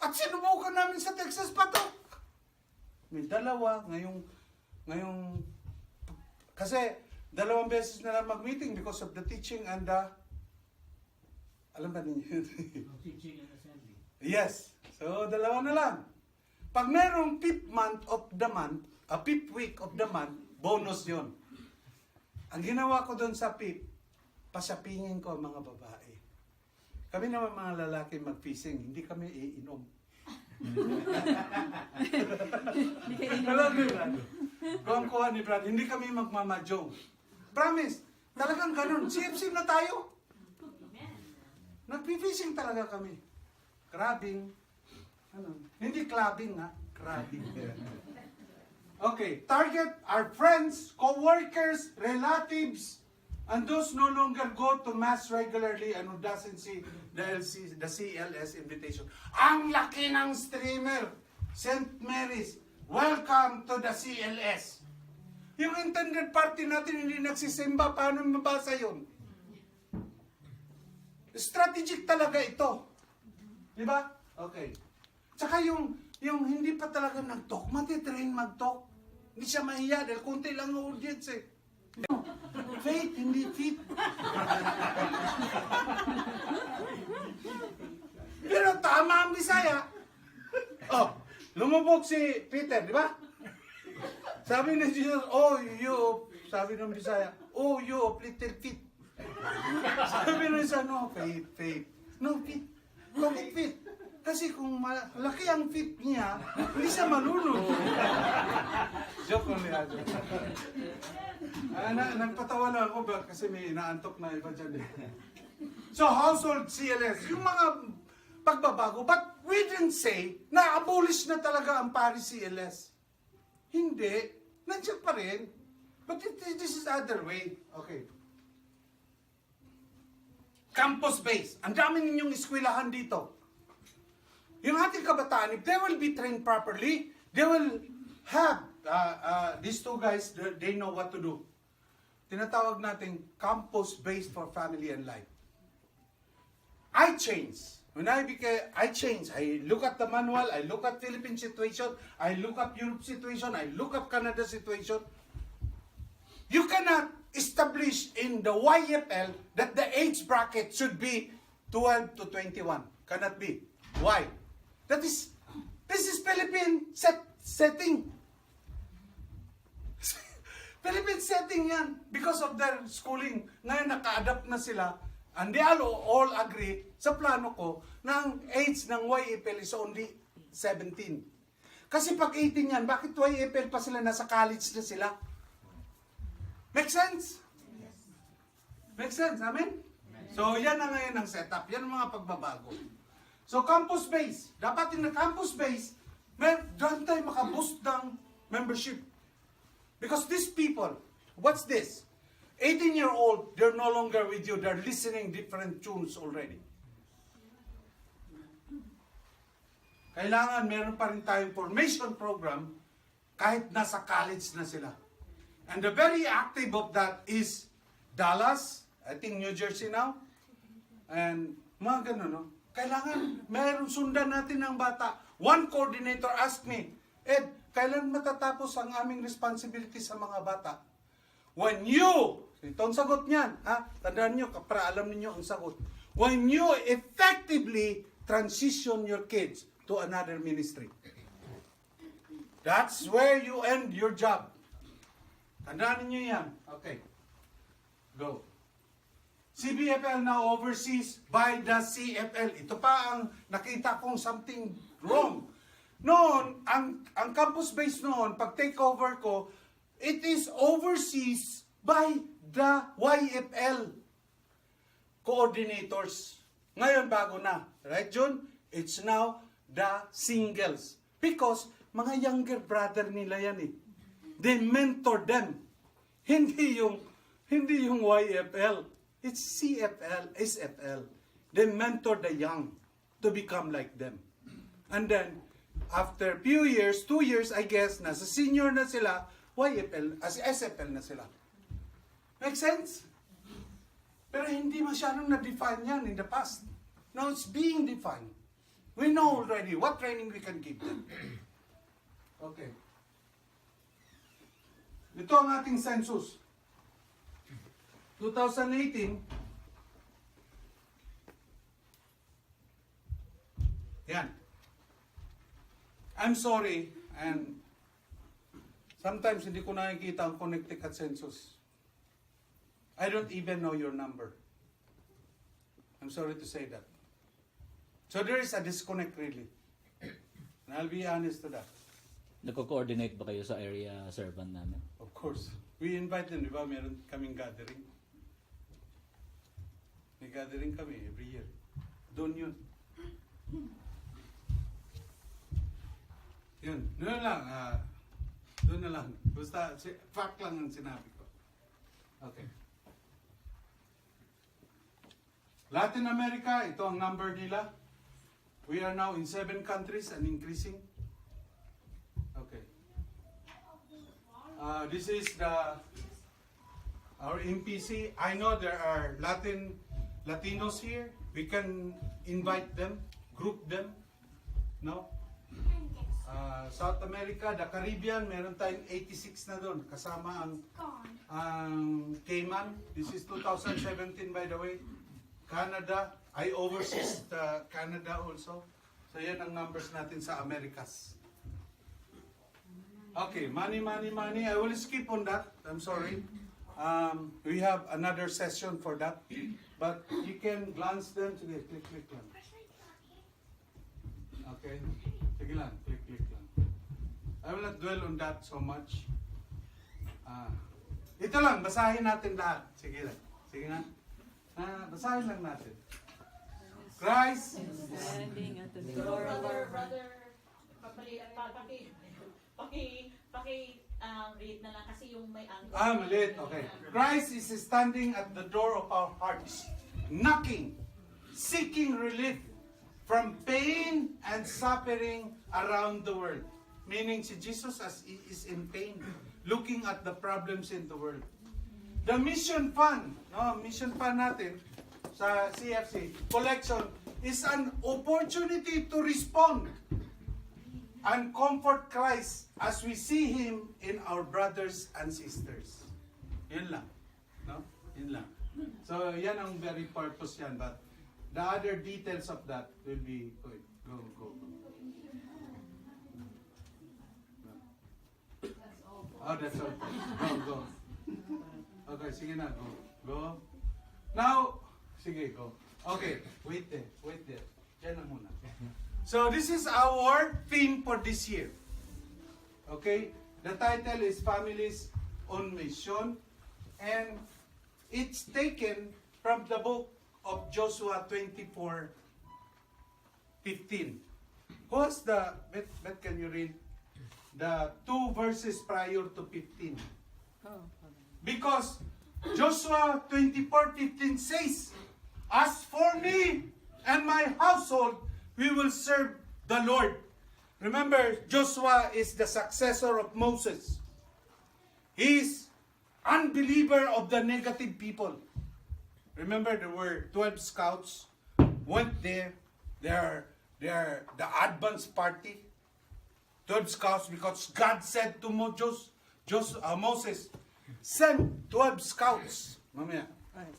At sinubukan namin sa Texas patok. May 2, ngayong, kasi 2 beses na lang mag-meeting because of the teaching and the, alam ba ninyo yun? Teaching and assembly. Yes. So, 2 na lang. Pag merong 5th month of the month, 5th week of the month, bonus yon. Ang ginawa ko doon sa 5th, pasapingin ko ang mga babae. Kami naman mga lalaki mag-fishing, hindi kami iinom. Alam niyo, Brad? Kung kuha ni Brad, hindi kami magmamajong. Promise, talagang ganun. CFC na tayo. Nag-fishing talaga kami. Crabbing. Hindi clubbing, ha? Crabbing. Okay, target our friends, co-workers, relatives, and those no longer go to mass regularly and who doesn't see the CLS invitation. Ang laki ng streamer, St. Mary's, welcome to the CLS. Yung intended party natin hindi nagsisimba, paano mabasa yun? Strategic talaga ito. Di ba? Okay. Tsaka yung hindi pa talaga nag-talk, matitrain mag-talk. Hindi siya mahiya dahil konti lang ang audience eh. Faith, hindi fit. Pero tama ang Bisaya. Oh, lumubog si Peter, di ba? Sabi ni Jesus, oh, you, sabi ng Bisaya, oh, you of little feet. Sabi ng isa, no, faith. No, fit. Bakit fit? Kasi kung malaki ang fit niya, hindi siya malunod. Joke lang niya. Nagpatawa lang ako ba kasi may inaantok na iba dyan eh. So, household CLS, yung mga pagbabago, but we didn't say na abolish na talaga ang Paris CLS. Hindi. Nandiyan pa rin. But this is other way. Okay. Campus-based. Ang dami ninyong eskwelahan dito. Yung ating kabataan, if they will be trained properly, they will have, these 2 guys, they know what to do. Tinatawag natin campus-based for family and life. I changed. When I changed. I look at the manual, I look at Philippine situation, I look at Europe situation, I look at Canada situation. You cannot establish in the YFL that the age bracket should be 12 to 21. Cannot be. Why? This is Philippine setting. Philippine setting yan. Because of their schooling. Ngayon naka-adapt na sila And they all agree sa plano ko na ang age ng YFL is only 17. Kasi pag 18 yan, bakit YFL pa sila, nasa college na sila? Make sense? Make sense, amen? So yan na ngayon ang setup, yan ang mga pagbabago. So campus base, dapat yung campus base, doon tayo makaboost ng membership. Because these people, what's this? 18-year-old, they're no longer with you. They're listening different tunes already. Kailangan meron pa rin tayong formation program kahit nasa college na sila. And the very active of that is Dallas, I think New Jersey now, and mga ganun, no? Kailangan meron sundan natin ng bata. One coordinator asked me, Ed, kailan matatapos ang aming responsibility sa mga bata? When you, ito ang sagot niyan, ha? Tandaan nyo, para alam niyo ang sagot. When you effectively transition your kids to another ministry. That's where you end your job. Tandaan niyo yan. Okay. Go. CBFL now oversees by the CFL. Ito pa ang nakita kong something wrong. Noon, ang campus base noon, pag take over ko, it is overseas by the YFL coordinators. Ngayon, bago na. Right, Jun? It's now the singles. Because, mga younger brother nila yan eh. They mentor them. Hindi yung YFL. It's CFL, SFL. They mentor the young to become like them. And then, after few years, 2 years, I guess, nasa senior na sila, YFL, as SFL na sila. Make sense? Pero hindi masyadong na-define yan in the past. Now it's being defined. We know already what training we can give them. Okay. Ito ang ating census. 2018, yan. I'm sorry, and sometimes hindi ko nakikita ang Connecticut census. I don't even know your number. I'm sorry to say that. So there is a disconnect really. And I'll be honest to that. Nagko-coordinate ba kayo sa area servant namin? Of course. We invite them, di ba? Meron kaming gathering. May gathering kami every year. Doon yun. Yun. Doon lang. Doon na lang. Basta, fact lang ang sinabi ko. Okay. Latin America, ito ang number nila. We are now in 7 countries and increasing. Okay. This is our MPC. I know there are Latinos here. We can invite them, group them. No? South America, the Caribbean, meron tayong 86 na doon. Kasama ang Cayman. This is 2017 by the way. Canada, I oversee Canada also. So yan ang numbers natin sa Americas. Okay, money. I will skip on that. I'm sorry. We have another session for that. But you can glance them. Sige, click lang. Okay? Sige lang, click lang. I will not dwell on that so much. Ito lang, basahin natin lahat. Sige lang. Sige na. Basahin lang natin. Christ Standing at the door. Brother, read na lang kasi yung may angle. Maliit. Okay. Christ is standing at the door of our hearts, knocking, seeking relief from pain and suffering around the world. Meaning si Jesus as he is in pain, looking at the problems in the world. The mission fund, mission fund natin sa CFC, collection, is an opportunity to respond and comfort Christ as we see Him in our brothers and sisters. Yun lang. No? Yun lang. So, yan ang very purpose yan. But the other details of that will be, go. Oh, that's all. Go. Okay, sige na. Go. Now, Sige, go. Okay, wait there. Diyan na muna. So, this is our theme for this year. Okay? The title is Families on Mission. And it's taken from the book of Joshua 24:15. What's the, Bet, can you read the 2 verses prior to 15? Oh, Because Joshua 24:15 says, "As for me and my household, we will serve the Lord." Remember, Joshua is the successor of Moses. He's unbeliever of the negative people. Remember, there were 12 scouts went there. They are the advance party. 12 scouts, because God said to Moses, send 12 scouts. Mamaya. right.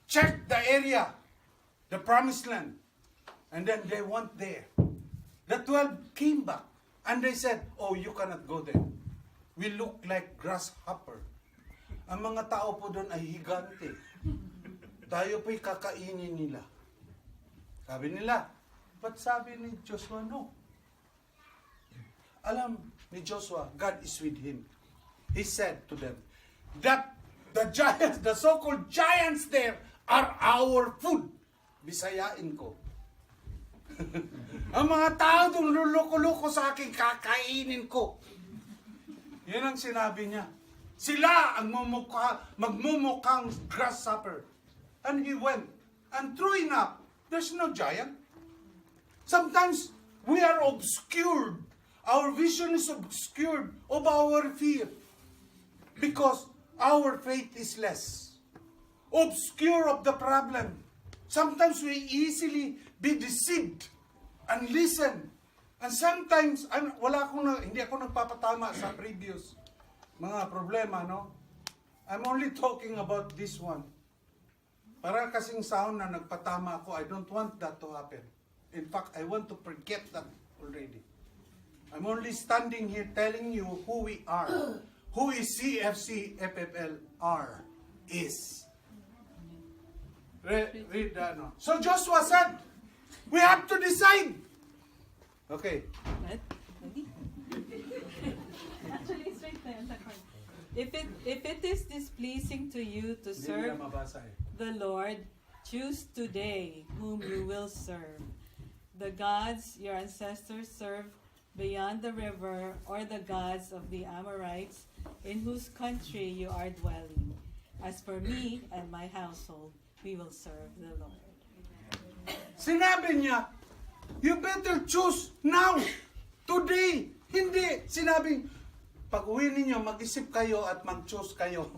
Check the area, the promised land. And then they went there. The 12 came back. And they said, "Oh, you cannot go there. We look like grasshopper." Ang mga tao po doon ay higante. Tayo po'y kakainin nila. Sabi nila. But sabi ni Joshua, no. Alam ni Joshua, God is with him. He said to them, that the giants, the so-called giants there, are our food. Bisayain ko. Ang mga tao doon luloko-loko sa akin, kakainin ko. Yan ang sinabi niya. Sila ang magmumukhang grasshopper. And he went. And true enough, there's no giant. Sometimes we are obscured. Our vision is obscured of our fear. Because our faith is less. Obscure of the problem. Sometimes we easily be deceived and listen. And sometimes, hindi ako nagpapatama sa previous mga problema, no? I'm only talking about this one. Para kasing sound na nagpatama ako, I don't want that to happen. In fact, I want to forget that already. I'm only standing here telling you who we are. Who is CFC FFLR is. Read that, no? So Joshua said, we have to decide. Okay. Right? Ready? Actually, it's right there in the corner. If it is displeasing to you to Hindi serve nila mabasa eh. the Lord, choose today whom you will serve. The gods your ancestors served beyond the river, or the gods of the Amorites, in whose country you are dwelling. As for me and my household, we will serve the Lord. Sinabi niya, you better choose now, today. Hindi sinabing, pag uwi ninyo, mag-isip kayo at mag-choose kayo.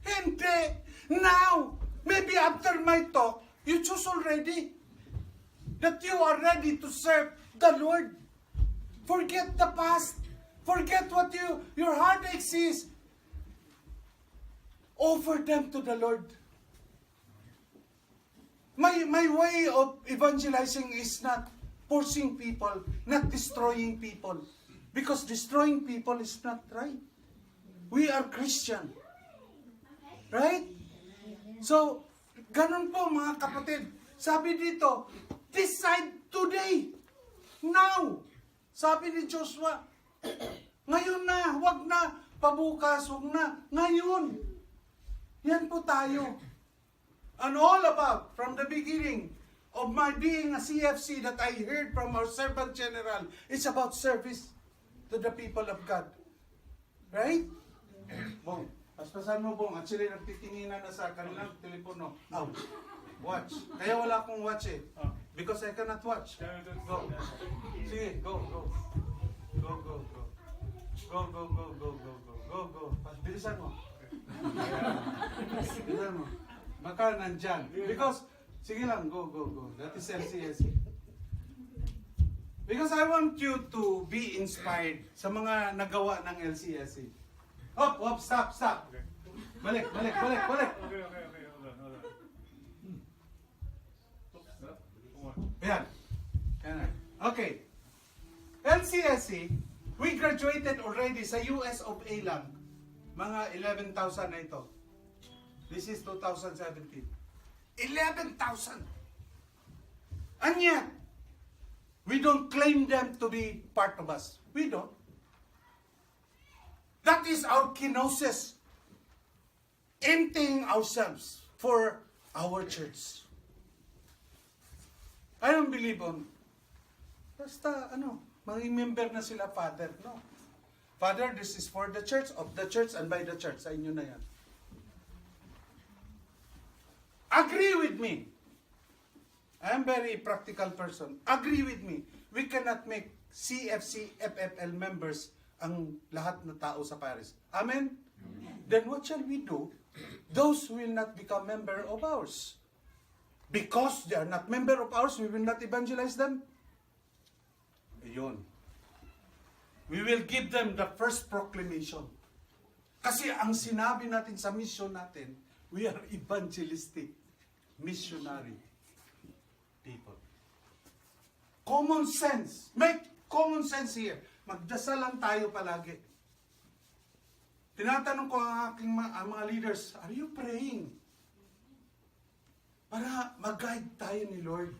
Hindi! Now! Maybe after my talk, you choose already. That you are ready to serve the Lord. Forget the past. Forget what your heartaches is. Offer them to the Lord. My way of evangelizing is not forcing people, not destroying people. Because destroying people is not right. We are Christian. Right? So, ganun po mga kapatid. Sabi dito, decide today. Now. Sabi ni Joshua, ngayon na, wag na, pabukas, wag na, ngayon. Yan po tayo. And all about, from the beginning of my being a CFC that I heard from our Servant General, it's about service to the people of God. Right? Bong, paspasan mo, Bong. Actually, nagtitinginan na sa kanilang telepono. Oh, watch. Kaya wala akong watch eh. Because I cannot watch. Go. Sige, go. Go. Go. Bilisan mo. Bilisan mo. Baka nandyan. Because, sige lang, go. That is LCSE. Because I want you to be inspired sa mga nagawa ng LCSE. Hop, stop. Balik. Okay. Hold on. Yan. Okay. LCSE, we graduated already sa US of A lang. Mga 11,000 na ito. This is 2017. 11,000. And yet, we don't claim them to be part of us. We don't. That is our kenosis. Emptying ourselves for our church. I don't believe on, basta, maging member na sila, Father. No. Father, this is for the church, of the church, and by the church. Sa inyo na yan. Agree with me. I am very practical person. Agree with me. We cannot make CFC, FFL members ang lahat na tao sa Paris. Amen? Then what shall we do? Those who will not become member of ours. Because they are not member of ours, we will not evangelize them. Ayun. We will give them the first proclamation. Kasi ang sinabi natin sa mission natin, we are evangelistic, missionary people. Common sense. Make common sense here. Magdasal lang tayo palagi. Tinatanong ko ang aking mga leaders, are you praying? Para mag-guide tayo ni Lord.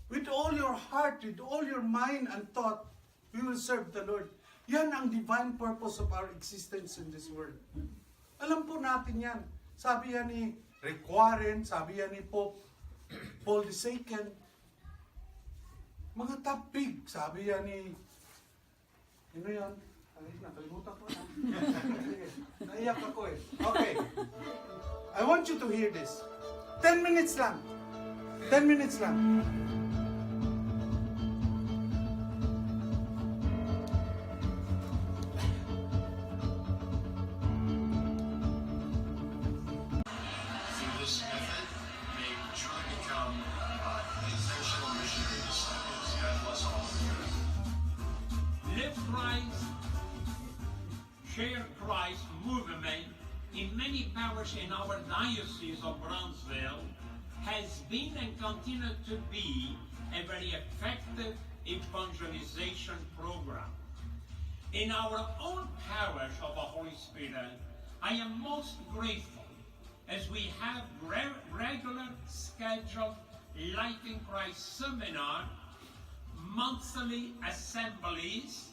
With all your heart, with all your mind and thought, we will serve the Lord. Yan ang divine purpose of our existence in this world. Alam po natin yan. Sabi yan ni Rick Warren, sabi yan ni Pope Paul II. Mga top big, sabi yan ni, yan? Ay, nakalimutan ko na. Sige, naiyak ako eh. Okay. I want you to hear this. 10 minutes lang. 10 minutes lang. Through this method, may truly become intentional missionary disciples. God bless all of you. Live Christ, Share Christ movement in many parishes in our Diocese of Brownsville has been and continues to be a very effective evangelization program. In our own parish of the Holy Spirit, I am most grateful as we have regular scheduled Life in Christ seminar, monthly assemblies,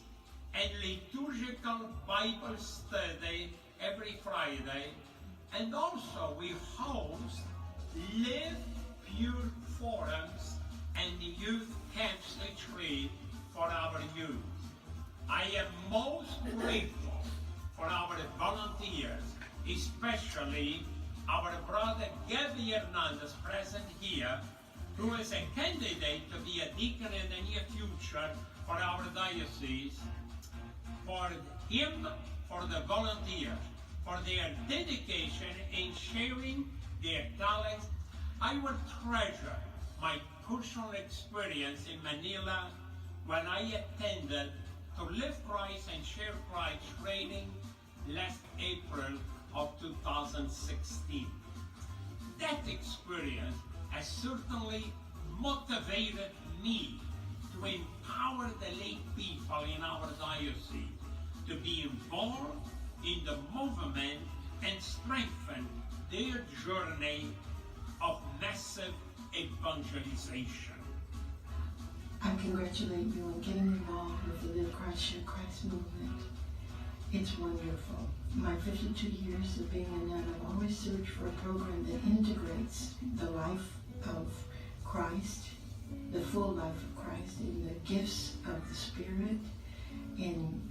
and liturgical Bible study every Friday. And also we host Live Pure forums and youth camps retreat for our youth. I am most grateful for our volunteers, especially our brother Gabby Hernandez present here, who is a candidate to be a deacon in the near future for our diocese. For him, for the volunteers, for their dedication in sharing their talents, I will treasure my personal experience in Manila when I attended to Live Christ and Share Christ training last April of 2016. That experience has certainly motivated me to empower the lay people in our diocese to be involved in the movement and strengthen their journey of massive evangelization. I congratulate you on getting involved with the Live Christ, Share Christ movement. It's wonderful. My 52 years of being a nun, I've always searched for a program that integrates the life of Christ, the full life of Christ, in the gifts of the Spirit, in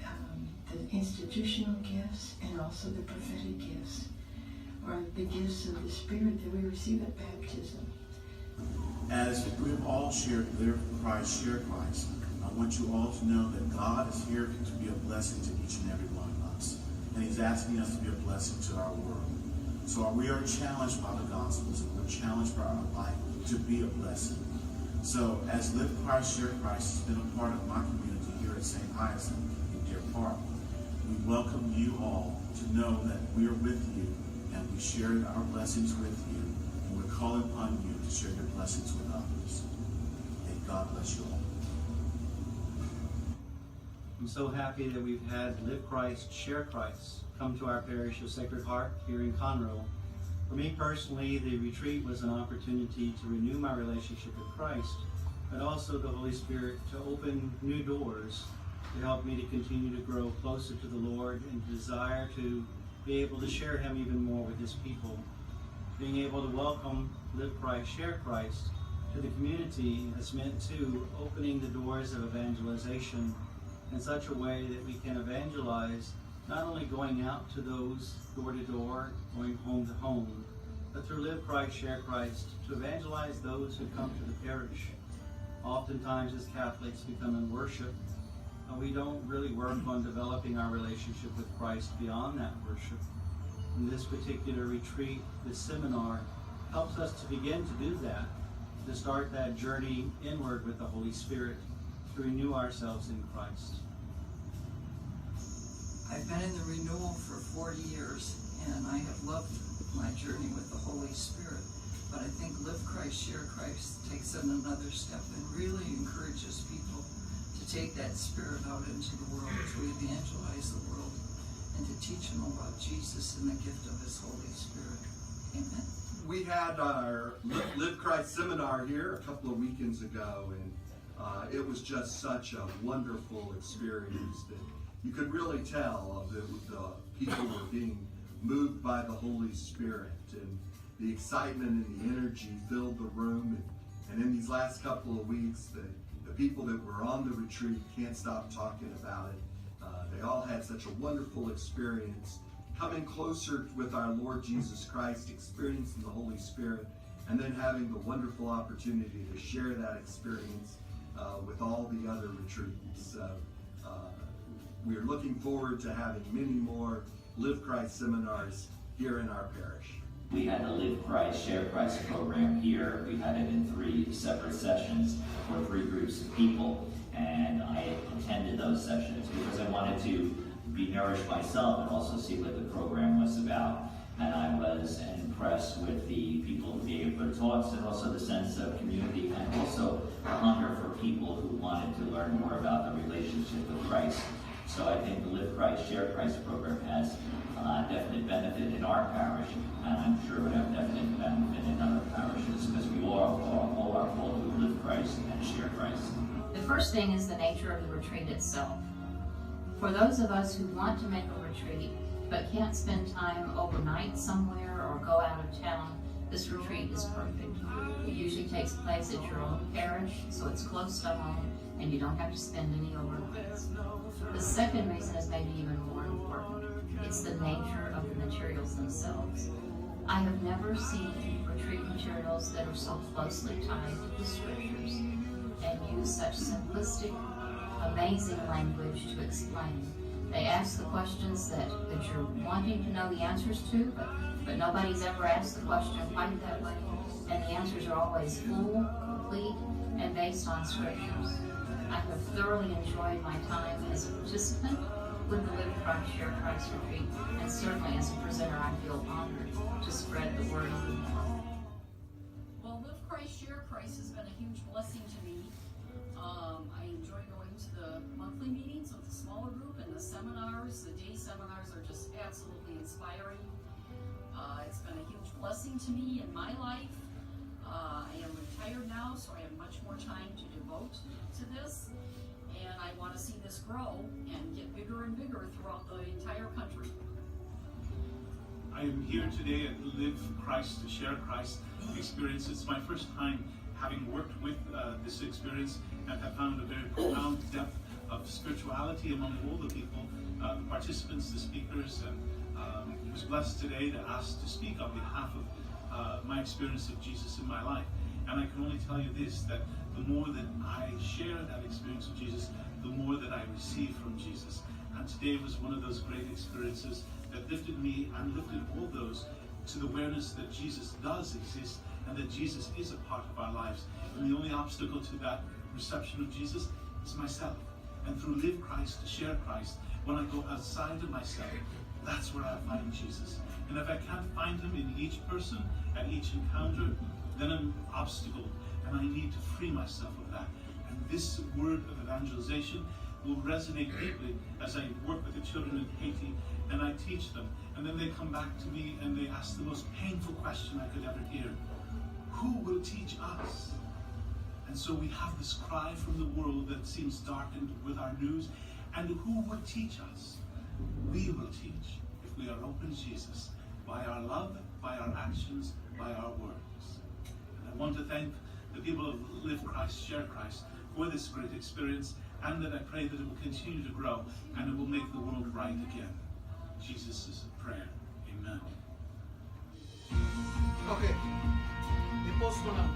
the institutional gifts, and also the prophetic gifts, or the gifts of the Spirit that we receive at baptism. As we've all shared Live Christ, Share Christ, I want you all to know that God is here to be a blessing to each and every one of us. And He's asking us to be a blessing to our world. So we are challenged by the Gospels, and we're challenged by our life to be a blessing. So as Live Christ, Share Christ has been a part of my community here at St. Hyacinth in Deer Park, we welcome you all to know that we are with you and we share our blessings with you, and we're calling upon you to share your blessings with others. May God bless you all. I'm so happy that we've had Live Christ, Share Christ come to our parish of Sacred Heart here in Conroe. For me personally, the retreat was an opportunity to renew my relationship with Christ, but also the Holy Spirit to open new doors to help me to continue to grow closer to the Lord and desire to be able to share Him even more with His people. Being able to welcome, live Christ, share Christ to the community has meant too opening the doors of evangelization in such a way that we can evangelize, not only going out to those door to door, going home to home, but through Live Christ, Share Christ, to evangelize those who come to the parish. Oftentimes as Catholics we come and worship, and we don't really work on developing our relationship with Christ beyond that worship. In this particular retreat, this seminar, helps us to begin to do that, to start that journey inward with the Holy Spirit, to renew ourselves in Christ. I've been in the renewal for 40 years, and I have loved my journey with the Holy Spirit. But I think Live Christ, Share Christ takes it another step and really encourages people to take that spirit out into the world, to evangelize the world, and to teach them about Jesus and the gift of His Holy Spirit. Amen. We had our Live Christ seminar here a couple of weekends ago, and it was just such a wonderful experience that you could really tell that the people were being moved by the Holy Spirit, and the excitement and the energy filled the room. And in these last couple of weeks, the people that were on the retreat can't stop talking about it. They all had such a wonderful experience, coming closer with our Lord Jesus Christ, experiencing the Holy Spirit, and then having the wonderful opportunity to share that experience with all the other retreats. We're looking forward to having many more Live Christ seminars here in our parish. We had the Live Christ, Share Christ program here. We had it in 3 separate sessions for 3 groups of people, and I attended those sessions because I wanted to be nourished myself and also see what the program was about. And I was impressed with the people who gave their talks, and also the sense of community, and also the hunger for people who wanted to learn more about the relationship with Christ. So I think the Live Christ, Share Christ program has definite benefit in our parish, and I'm sure it would have definite benefit in other parishes, because we all are called to live Christ and share Christ. The first thing is the nature of the retreat itself. For those of us who want to make a retreat, but can't spend time overnight somewhere or go out of town, this retreat is perfect. It usually takes place at your own parish, so it's close to home, and you don't have to spend any overnights. The second reason is maybe even more important. It's the nature of the materials themselves. I have never seen retreat materials that are so closely tied to the scriptures and use such simplistic, amazing language to explain. They ask the questions that you're wanting to know the answers to, but nobody's ever asked the question quite that way. And the answers are always full, complete, and based on scriptures. I have thoroughly enjoyed my time as a participant with the Live Christ, Share Christ retreat, and certainly as a presenter I feel honored to spread the word even more. Well, Live Christ, Share Christ has been a huge blessing to me. I enjoy going to the monthly meetings with the smaller group, and the seminars, the day seminars are just absolutely inspiring. It's been a huge blessing to me in my life. I am retired now, so I have much more time to devote to this, and I want to see this grow and get bigger and bigger throughout the entire country. I am here today at Live Christ, Share Christ experience. It's my first time having worked with this experience, and have found a very profound depth of spirituality among all the people, the participants, the speakers, and was blessed today to ask to speak on behalf of my experience of Jesus in my life. And I can only tell you this, that the more that I share that experience of Jesus, the more that I receive from Jesus. And today was one of those great experiences that lifted me and lifted all those to the awareness that Jesus does exist and that Jesus is a part of our lives. And the only obstacle to that reception of Jesus is myself. And through Live Christ, Share Christ, when I go outside of myself, that's where I find Jesus. And if I can't find him in each person, at each encounter, then I'm obstacled, and I need to free myself of that. And this word of evangelization will resonate deeply as I work with the children in Haiti and I teach them. And then they come back to me and they ask the most painful question I could ever hear. Who will teach us? And so we have this cry from the world that seems darkened with our news. And who will teach us? We will teach if we are open to Jesus, by our love, by our actions, by our words. And I want to thank the people of Live Christ, Share Christ for this great experience, and that I pray that it will continue to grow and it will make the world right again. Jesus' prayer. Amen. Okay. I-post ko lang.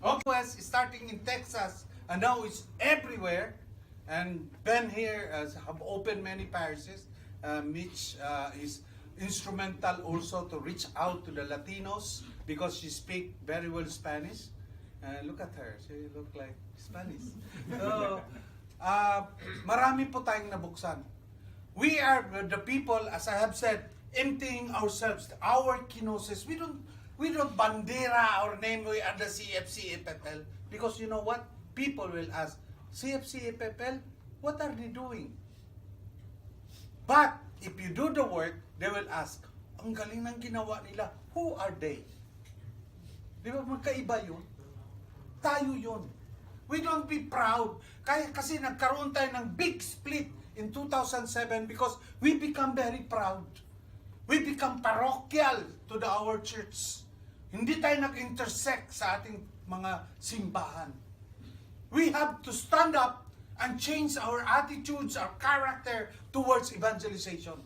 Okay, US is starting in Texas and now it's everywhere. And Ben here have opened many parishes. Mitch is instrumental also to reach out to the Latinos because she speaks very well Spanish. Look at her, she look like Spanish. So, marami po tayong nabuksan. We are the people, as I have said, emptying ourselves, our kenosis. We don't bandera our name, we are the CFC EPPL. Because you know what? People will ask, CFC EPPL, what are they doing? But if you do the work, they will ask, ang galing ng ginawa nila, who are they? Di ba magkaiba yun? Tayo yun. We don't be proud. Kasi nagkaroon tayo ng big split in 2007 because we become very proud. We become parochial to our church. Hindi tayo nag-intersect sa ating mga simbahan. We have to stand up and change our attitudes, our character towards evangelization.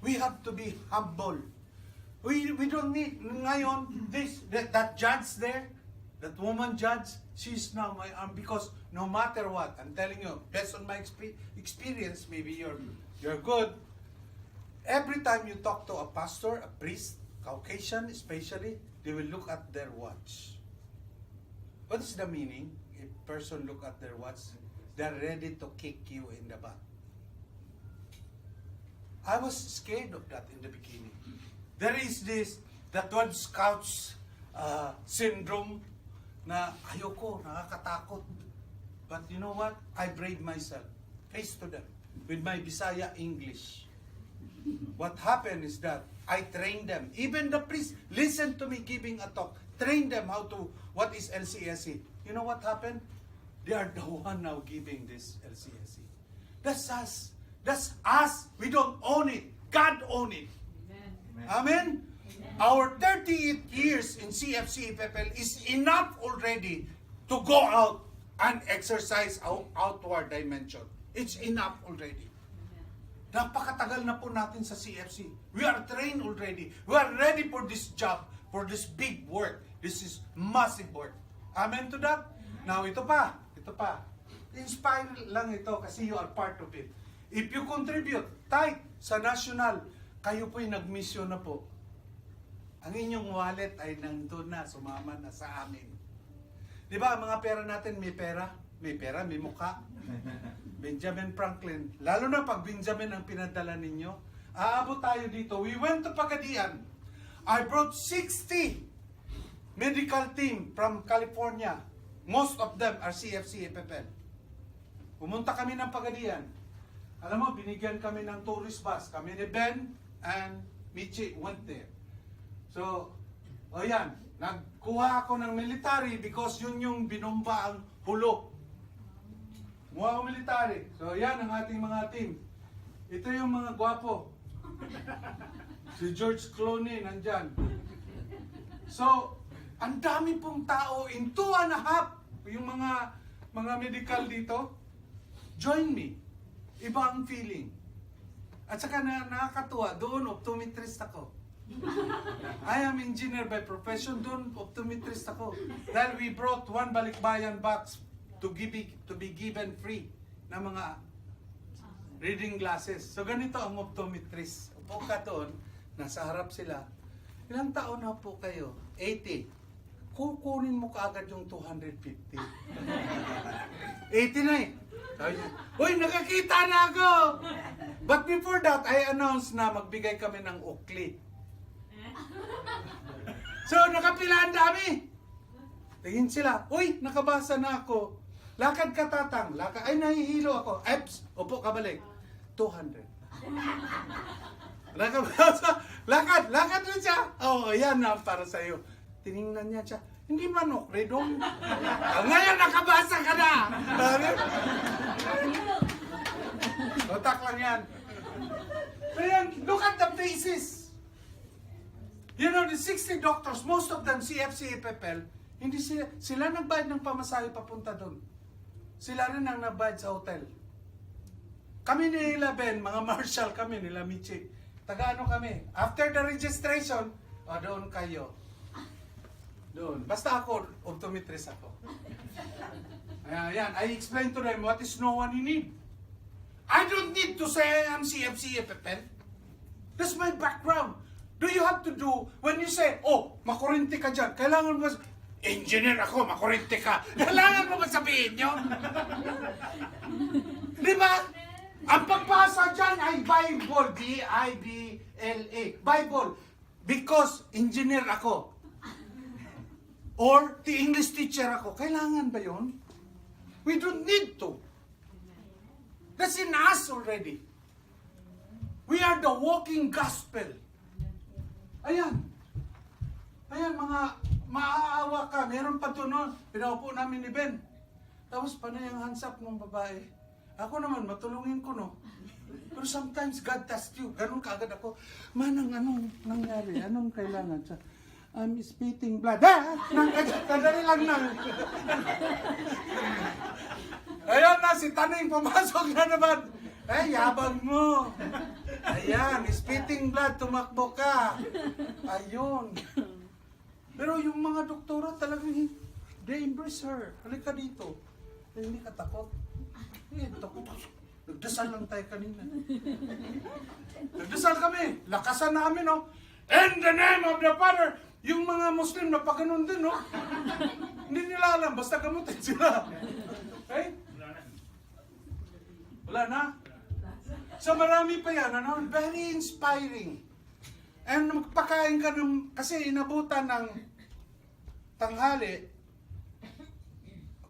We have to be humble. We don't need, ngayon, that judge there, that woman judge, she's now my arm because no matter what, I'm telling you, based on my experience, maybe you're good. Every time you talk to a pastor, a priest, Caucasian especially, they will look at their watch. What is the meaning? If person look at their watch, they're ready to kick you in the butt. I was scared of that in the beginning. There is this, the 12 Scouts syndrome na ayoko, nakakatakot. But you know what? I brave myself, face to them, with my Bisaya English. What happened is that I trained them. Even the priest listened to me giving a talk. Train them what is LCSC. You know what happened? They are the one now giving this LCSC. That's us. That's us. We don't own it. God owns it. Amen. Amen? Our 38 years in CFC EPPL is enough already to go out and exercise our outward dimension. It's enough already. Napakatagal na po natin sa CFC. We are trained already. We are ready for this job, for this big work. This is massive work. Amen to that? Now, ito pa. Inspire lang ito kasi you are part of it. If you contribute, tithe sa national, kayo po'y nag-mission na po. Ang inyong wallet ay nandun na, sumama na sa amin. Di ba, mga pera natin, may pera, may mukha. Benjamin Franklin, lalo na pag Benjamin ang pinadala ninyo, aabot tayo dito. We went to Pagadian. I brought 60 medical team from California. Most of them are CFC EPPL. Pumunta kami ng Pagadian. Alam mo, binigyan kami ng tourist bus. Kami ni Ben and Michi went there. So, yan. Nagkuha ako ng military because yun yung binomba ang Hulo. Kumuha ako military. So, yan ang ating mga team. Ito yung mga gwapo. Si George Clooney nandyan. So, ang dami pong tao in 2.5 yung mga medical dito. Join me. Iba ang feeling. At saka nakakatuwa, doon optometrist ako. I am engineer by profession, doon optometrist ako. Dahil we brought one balikbayan box to be given free na mga reading glasses. So ganito ang optometrist. Upo ka doon, nasa harap sila. Ilang taon na po kayo? 80. Kukunin mo kaagad yung 250. 89. Uy, nakakita na ako! But before that, I announced na magbigay kami ng ukli. So, nakapila ang dami. Tingin sila, uy, nakabasa na ako. Lakad ka tatang. Ay, nahihilo ako. Eps, upo ka balik. 200. Nakabasa. Lakad rin siya. Oh, yan na para sa'yo. Tiningnan niya siya. Hindi manok, redong. Ngayon nakabasa ka na. Otak lang yan. So yan, look at the faces. You know, the 60 doctors, most of them CFC, FFL, hindi sila nagbayad ng pamasahe papunta doon. Sila rin ang nagbayad sa hotel. Kami nila Ben, mga marshal kami, nila Michi. Taga-ano kami. After the registration, doon kayo. Doon. Basta ako, optometrist ako. Ayan, I explained to them what is no one in need. I don't need to say I'm CFC, FFL. That's my background. Do you have to do, when you say, oh, makurente ka dyan, kailangan mo, engineer ako, makurente ka. Kailangan mo ba sabihin yun? Di ba? Ang pagbasa dyan ay Bible, B-I-B-L-A. Bible. Because engineer ako. Or the English teacher ako. Kailangan ba yun? We don't need to. That's in us already. We are the walking gospel. Ayan. Ayan, mga maaawa ka. Meron pa doon, no? Pinaupo namin ni Ben. Tapos paano yung hands up ng babae? Ako naman, matulungin ko, no? Pero sometimes God tests you. Ganun kaagad ako. Manang, anong nangyari? Anong kailangan siya? I'm spitting blood. Kadali lang na. Ayun na, si Taning pumasok na naman. Yabang mo. Ayan, spitting blood, tumakbo ka. Ayun. Pero yung mga doktora talagang, they embrace her. Halika dito. Hindi ka takot. Takot. Nagdasal lang tayo kanina. Nagdasal kami. Lakasan namin, no? In the name of the Father. Yung mga Muslim na pagganon din, no? Hindi nila alam. Basta gamutin sila. Okay? Wala na? So marami pa yan, ano? Very inspiring. And magpakain ka ng, kasi inabutan ng tanghali,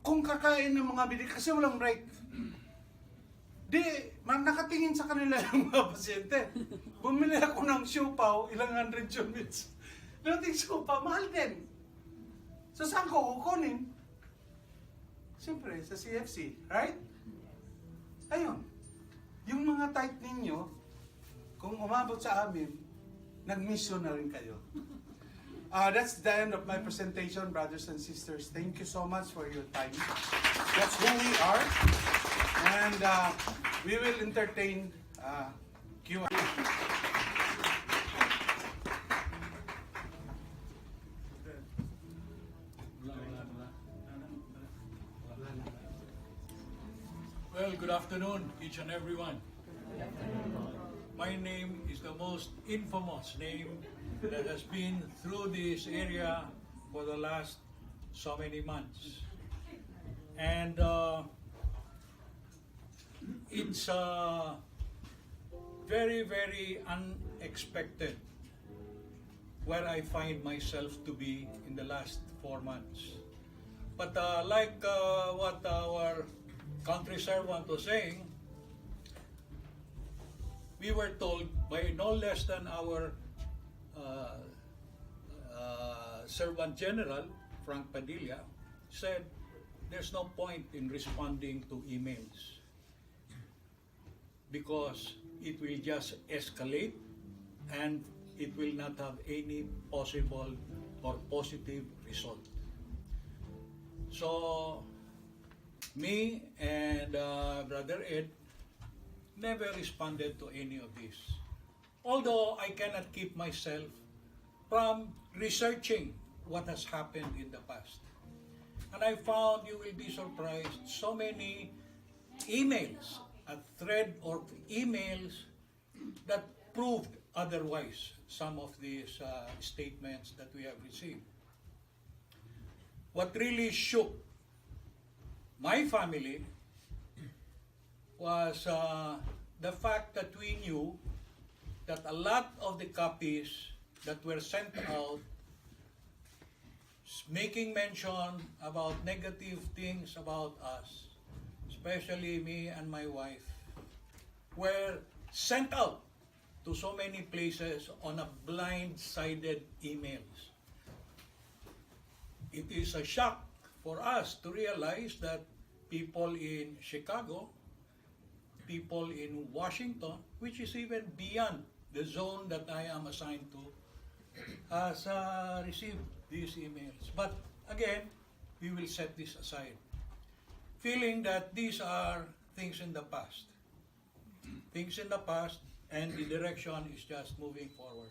kung kakain ng mga bilik, kasi walang break. Di, nakatingin sa kanila yung mga pasyente. Bumili ako ng siopaw, ilang 100 units. Dating siopaw, mahal din. So saan ko kukunin? Siyempre, sa CFC, right? Ayun. Yung mga type ninyo, kung umabot sa amin, nag-mission na rin kayo. That's the end of my presentation, brothers and sisters. Thank you so much for your time. That's who we are. And we will entertain Q&A. Well, good afternoon, each and everyone. My name is the most infamous name that has been through this area for the last so many months. And it's very, very unexpected where I find myself to be in the last 4 months. But like what our country servant was saying, we were told by no less than our Servant General, Frank Padilla, said there's no point in responding to emails because it will just escalate and it will not have any possible or positive result. So, me and Brother Ed never responded to any of this. Although I cannot keep myself from researching what has happened in the past. And I found, you will be surprised, so many emails, a thread of emails that proved otherwise some of these statements that we have received. What really shook my family was the fact that we knew that a lot of the copies that were sent out making mention about negative things about us, especially me and my wife, were sent out to so many places on a blind-sided emails. It is a shock for us to realize that people in Chicago, people in Washington, which is even beyond the zone that I am assigned to, has received these emails. But again, we will set this aside, feeling that these are things in the past. Things in the past, and the direction is just moving forward.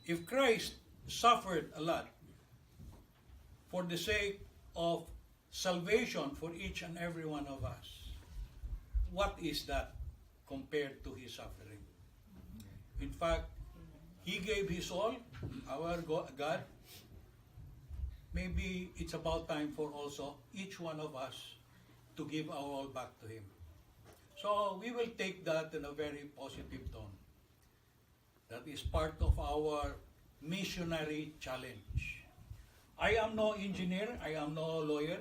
If Christ suffered a lot for the sake of salvation for each and every one of us, what is that compared to his suffering? In fact, he gave his all, our God. Maybe it's about time for also each one of us to give our all back to him. So we will take that in a very positive tone. That is part of our missionary challenge. I am no engineer, I am no lawyer,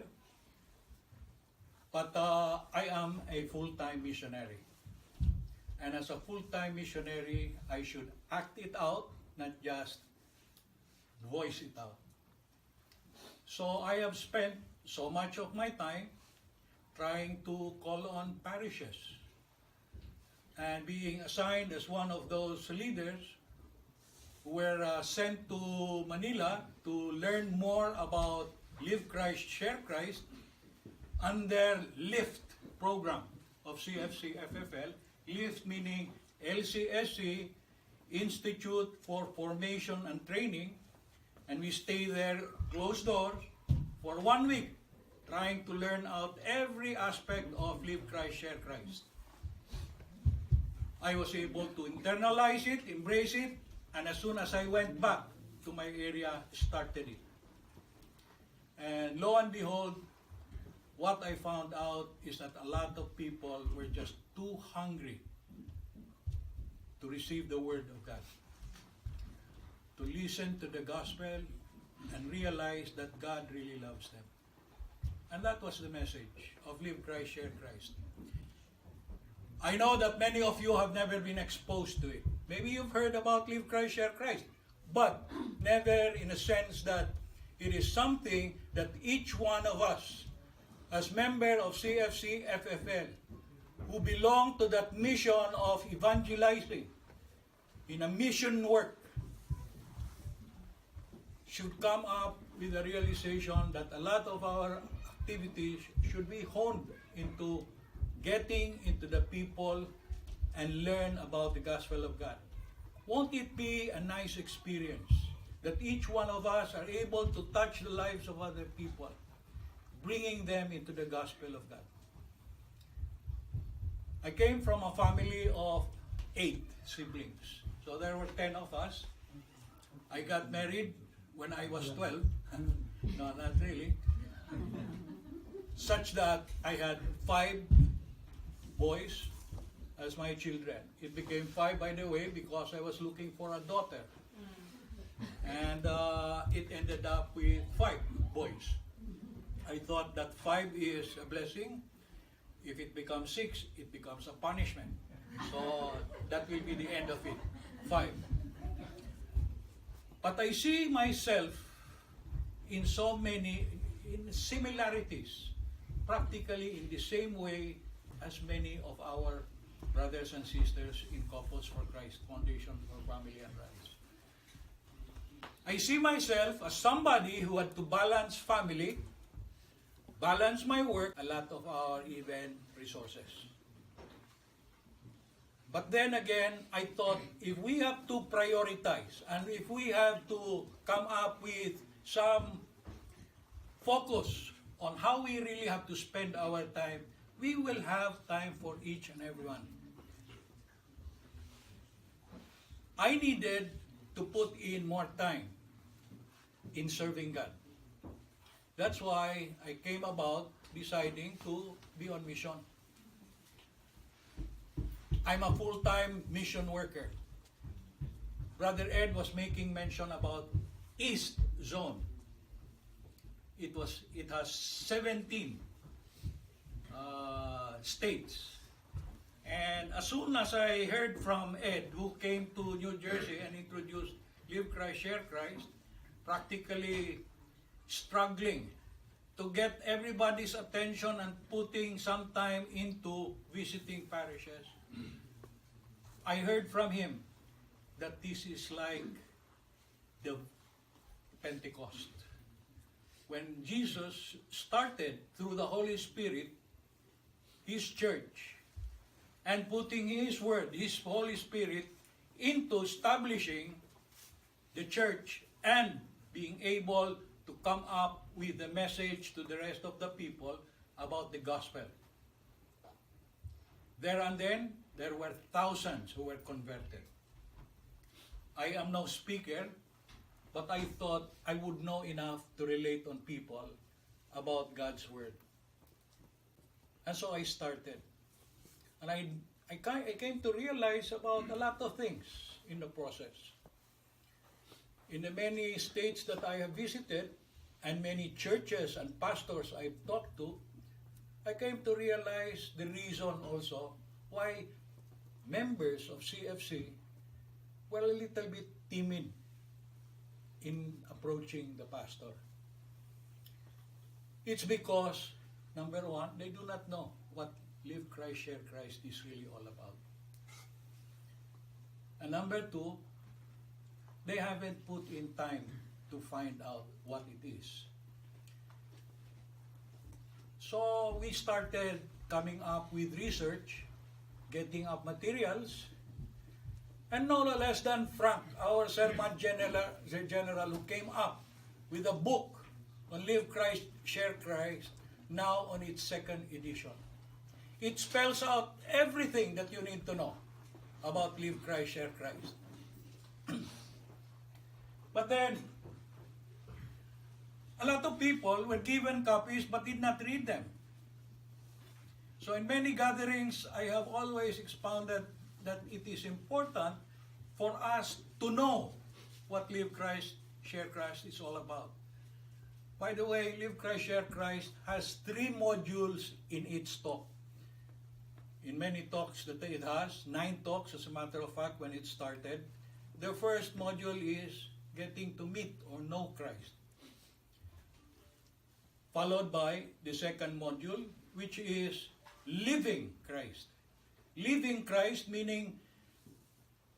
but I am a full-time missionary. And as a full-time missionary, I should act it out, not just voice it out. So I have spent so much of my time trying to call on parishes and being assigned as one of those leaders who were sent to Manila to learn more about Live Christ, Share Christ under LIFT program of CFC FFL. LIFT meaning LCSC, Institute for Formation and Training, and we stay there closed doors for 1 week trying to learn out every aspect of Live Christ, Share Christ. I was able to internalize it, embrace it, and as soon as I went back to my area, started it. And lo and behold, what I found out is that a lot of people were just too hungry to receive the Word of God, to listen to the gospel and realize that God really loves them. And that was the message of Live Christ, Share Christ. I know that many of you have never been exposed to it. Maybe you've heard about Live Christ, Share Christ, but never in a sense that it is something that each one of us, as member of CFC FFL, who belong to that mission of evangelizing in a mission work, should come up with a realization that a lot of our activities should be honed into getting into the people and learn about the gospel of God. Won't it be a nice experience that each one of us are able to touch the lives of other people, bringing them into the gospel of God? I came from a family of 8 siblings. So there were 10 of us. I got married when I was 12. No, not really. Such that I had 5 boys as my children. It became 5, by the way, because I was looking for a daughter. And it ended up with 5 boys. I thought that 5 is a blessing. If it becomes 6, it becomes a punishment. So that will be the end of it. 5. But I see myself in so many similarities, practically in the same way as many of our brothers and sisters in Couples for Christ, Foundation for Family and Rights. I see myself as somebody who had to balance family, balance my work, a lot of our even resources. But then again, I thought if we have to prioritize and if we have to come up with some focus on how we really have to spend our time, we will have time for each and everyone. I needed to put in more time in serving God. That's why I came about deciding to be on mission. I'm a full-time mission worker. Brother Ed was making mention about East Zone. It has 17 states And as soon as I heard from Ed, who came to New Jersey and introduced Live Christ, Share Christ, practically struggling to get everybody's attention and putting some time into visiting parishes, I heard from him that this is like the Pentecost. When Jesus started through the Holy Spirit His church and putting His Word, His Holy Spirit into establishing the church and being able to come up with the message to the rest of the people about the gospel. There and then, there were thousands who were converted. I am no speaker, but I thought I would know enough to relate on people about God's Word. And so I started. And I came to realize about a lot of things in the process. In the many states that I have visited, and many churches and pastors I've talked to, I came to realize the reason also why members of CFC were a little bit timid in approaching the pastor. It's because, number one, they do not know what Live Christ, Share Christ is really all about. And number two, they haven't put in time to find out what it is. So we started coming up with research, getting up materials, and no less than Frank, our Sergeant General, who came up with a book on Live Christ, Share Christ, now on its second edition. It spells out everything that you need to know about Live Christ, Share Christ. But then, a lot of people were given copies but did not read them. So in many gatherings, I have always expounded that it is important for us to know what Live Christ, Share Christ is all about. By the way, Live Christ, Share Christ has 3 modules in each talk. In many talks that it has, 9 talks as a matter of fact when it started. The first module is getting to meet or know Christ. Followed by the second module, which is living Christ. Living Christ meaning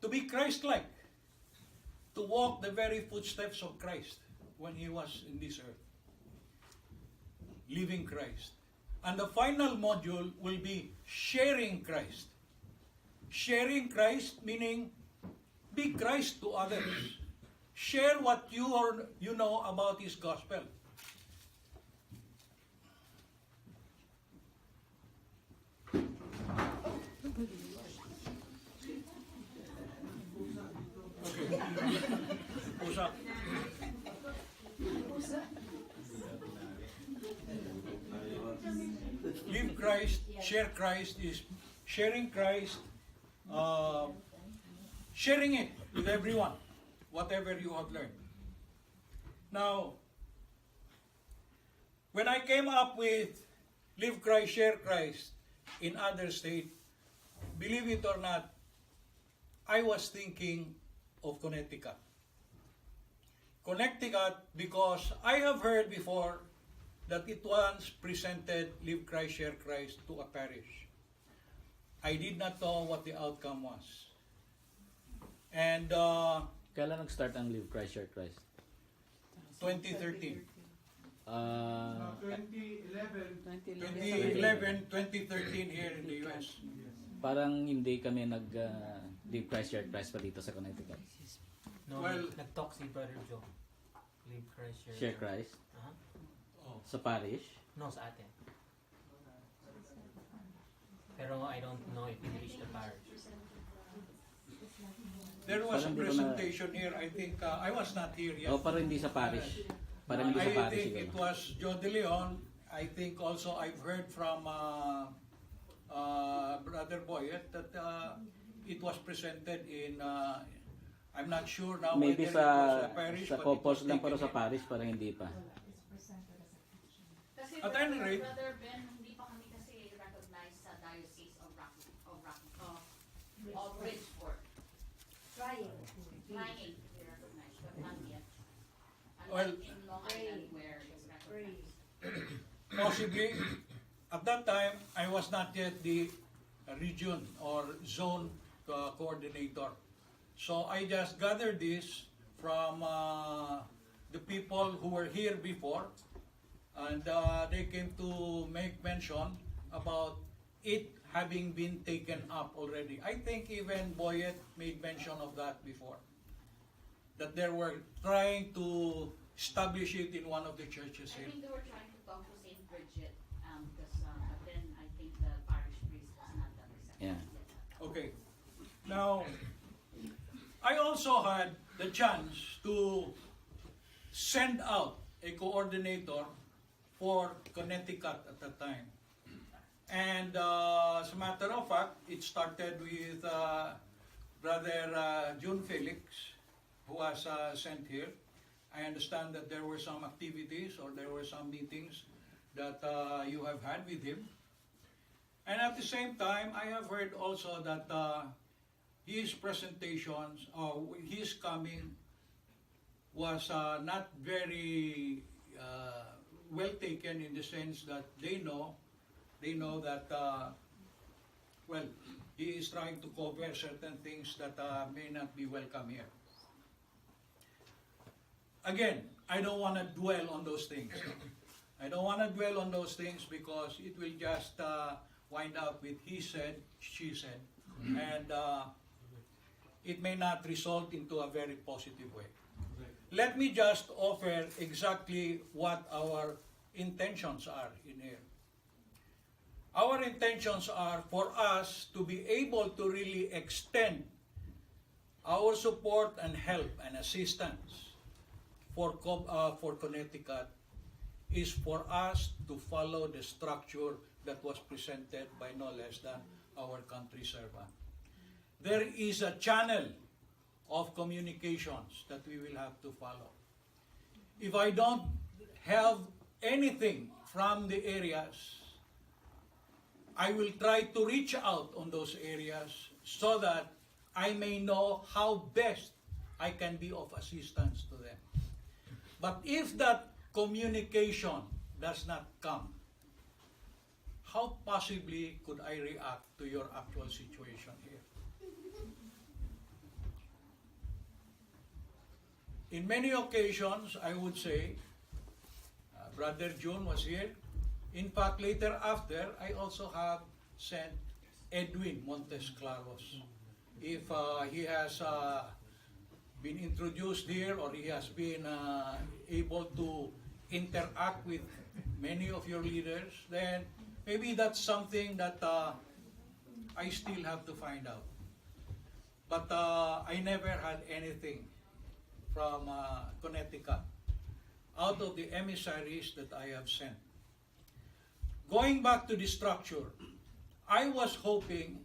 to be Christ-like, to walk the very footsteps of Christ when He was in this earth. Living Christ. And the final module will be sharing Christ. Sharing Christ meaning be Christ to others. Share what you know about His gospel. Okay. Usap. Live Christ, Share Christ is sharing Christ, sharing it with everyone, whatever you have learned. Now, when I came up with Live Christ, Share Christ in other states, believe it or not, I was thinking of Connecticut. Connecticut because I have heard before that it once presented Live Christ, Share Christ to a parish. I did not know what the outcome was. And kailan nag-start ang Live Christ, Share Christ? 2013. 2011. 2013 here in the US. Parang hindi kami Live Christ, Share Christ pa dito sa Connecticut. No, Well, nag-talk si Brother Joe. Live Christ, Share Christ? Oh. Sa parish? No, sa atin. Pero I don't know if it reached the parish. There was a Parang hindi ko presentation here. I think I was not here yet. Oh, parang hindi sa parish. Parang hindi sa I parish think it siguro. was Joe De Leon. I think also I've heard from Brother Boyet that it was presented in I'm not sure now Maybe whether it was a parish, sa but it Copos was lang, pero taken sa parish parang hindi pa. Kasi At any rate, Brother Ben, hindi pa kami kasi recognized sa Diocese of Rocky of Bridgeport. Trying. Trying to be recognized, but not yet. Well, Unlike in Long Island where it's recognized. possibly, at that time, I was not yet the region or zone coordinator. So I just gathered this from the people who were here before, and they came to make mention about it having been taken up already. I think even Boyet made mention of that before, that they were trying to establish it in one of the churches I here. think they were trying to talk to St. Bridget, because, but then I think the parish priest was not that receptive. Yeah. Okay. Now, I also had the chance to send out a coordinator for Connecticut at that time. And as a matter of fact, it started with Brother June Felix, who was sent here. I understand that there were some activities or there were some meetings that you have had with him. And at the same time, I have heard also that his presentations or his coming was not very well taken, in the sense that they know that well, he is trying to cover certain things that may not be welcome here. Again, I don't want to dwell on those things. I don't want to dwell on those things because it will just wind up with he said, she said, and it may not result into a very positive way. Let me just offer exactly what our intentions are in here. Our intentions are for us to be able to really extend our support and help and assistance for Connecticut is for us to follow the structure that was presented by no less than our country servant. There is a channel of communications that we will have to follow. If I don't have anything from the areas, I will try to reach out on those areas so that I may know how best I can be of assistance to them. But if that communication does not come, how possibly could I react to your actual situation here? In many occasions, I would say, Brother June was here. In fact, later after, I also have sent Edwin Montes Claros. If he has been introduced here or he has been able to interact with many of your leaders, then maybe that's something that I still have to find out. But I never had anything from Connecticut out of the emissaries that I have sent. Going back to the structure, I was hoping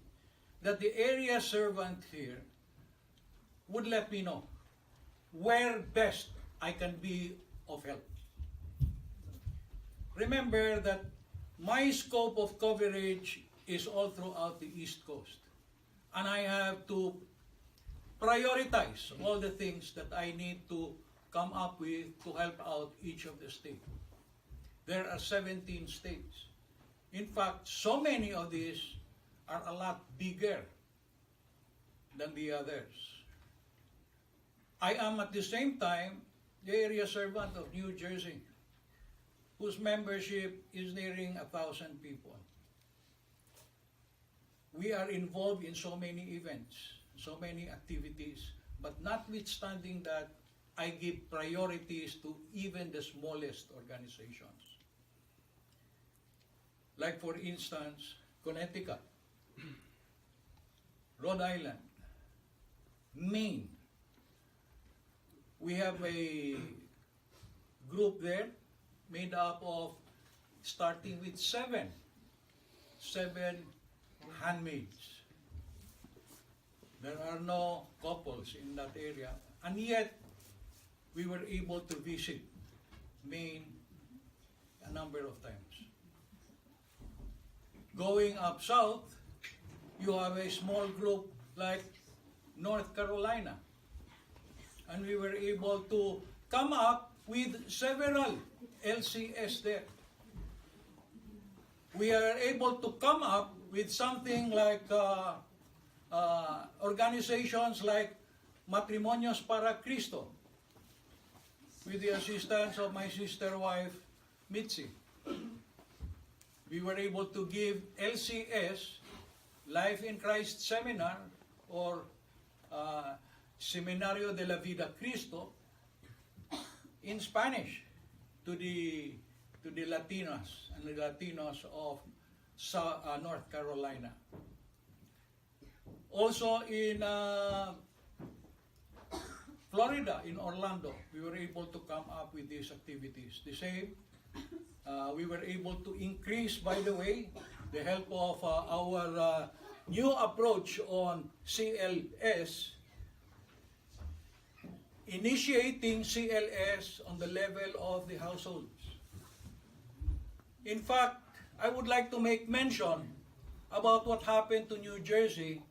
that the area servant here would let me know where best I can be of help. Remember that my scope of coverage is all throughout the East Coast, and I have to prioritize all the things that I need to come up with to help out each of the states. There are 17 states. In fact, so many of these are a lot bigger than the others. I am at the same time the area servant of New Jersey, whose membership is nearing 1,000 people. We are involved in so many events, so many activities, but notwithstanding that, I give priorities to even the smallest organizations. Like for instance, Connecticut, Rhode Island, Maine. We have a group there made up of, starting with seven handmaids. There are no couples in that area, and yet we were able to visit Maine a number of times. Going up south, you have a small group like North Carolina. And we were able to come up with several LCS there. We are able to come up with something like organizations like Matrimonios para Cristo, with the assistance of my sister wife, Mitzi. We were able to give LCS, Life in Christ Seminar, or Seminario de la Vida Cristo, in Spanish to the Latinas and the Latinos of North Carolina. Also in Florida, in Orlando, we were able to come up with these activities. The same, we were able to increase, by the way, the help of our new approach on CLS, initiating CLS on the level of the households. In fact, I would like to make mention about what happened to New Jersey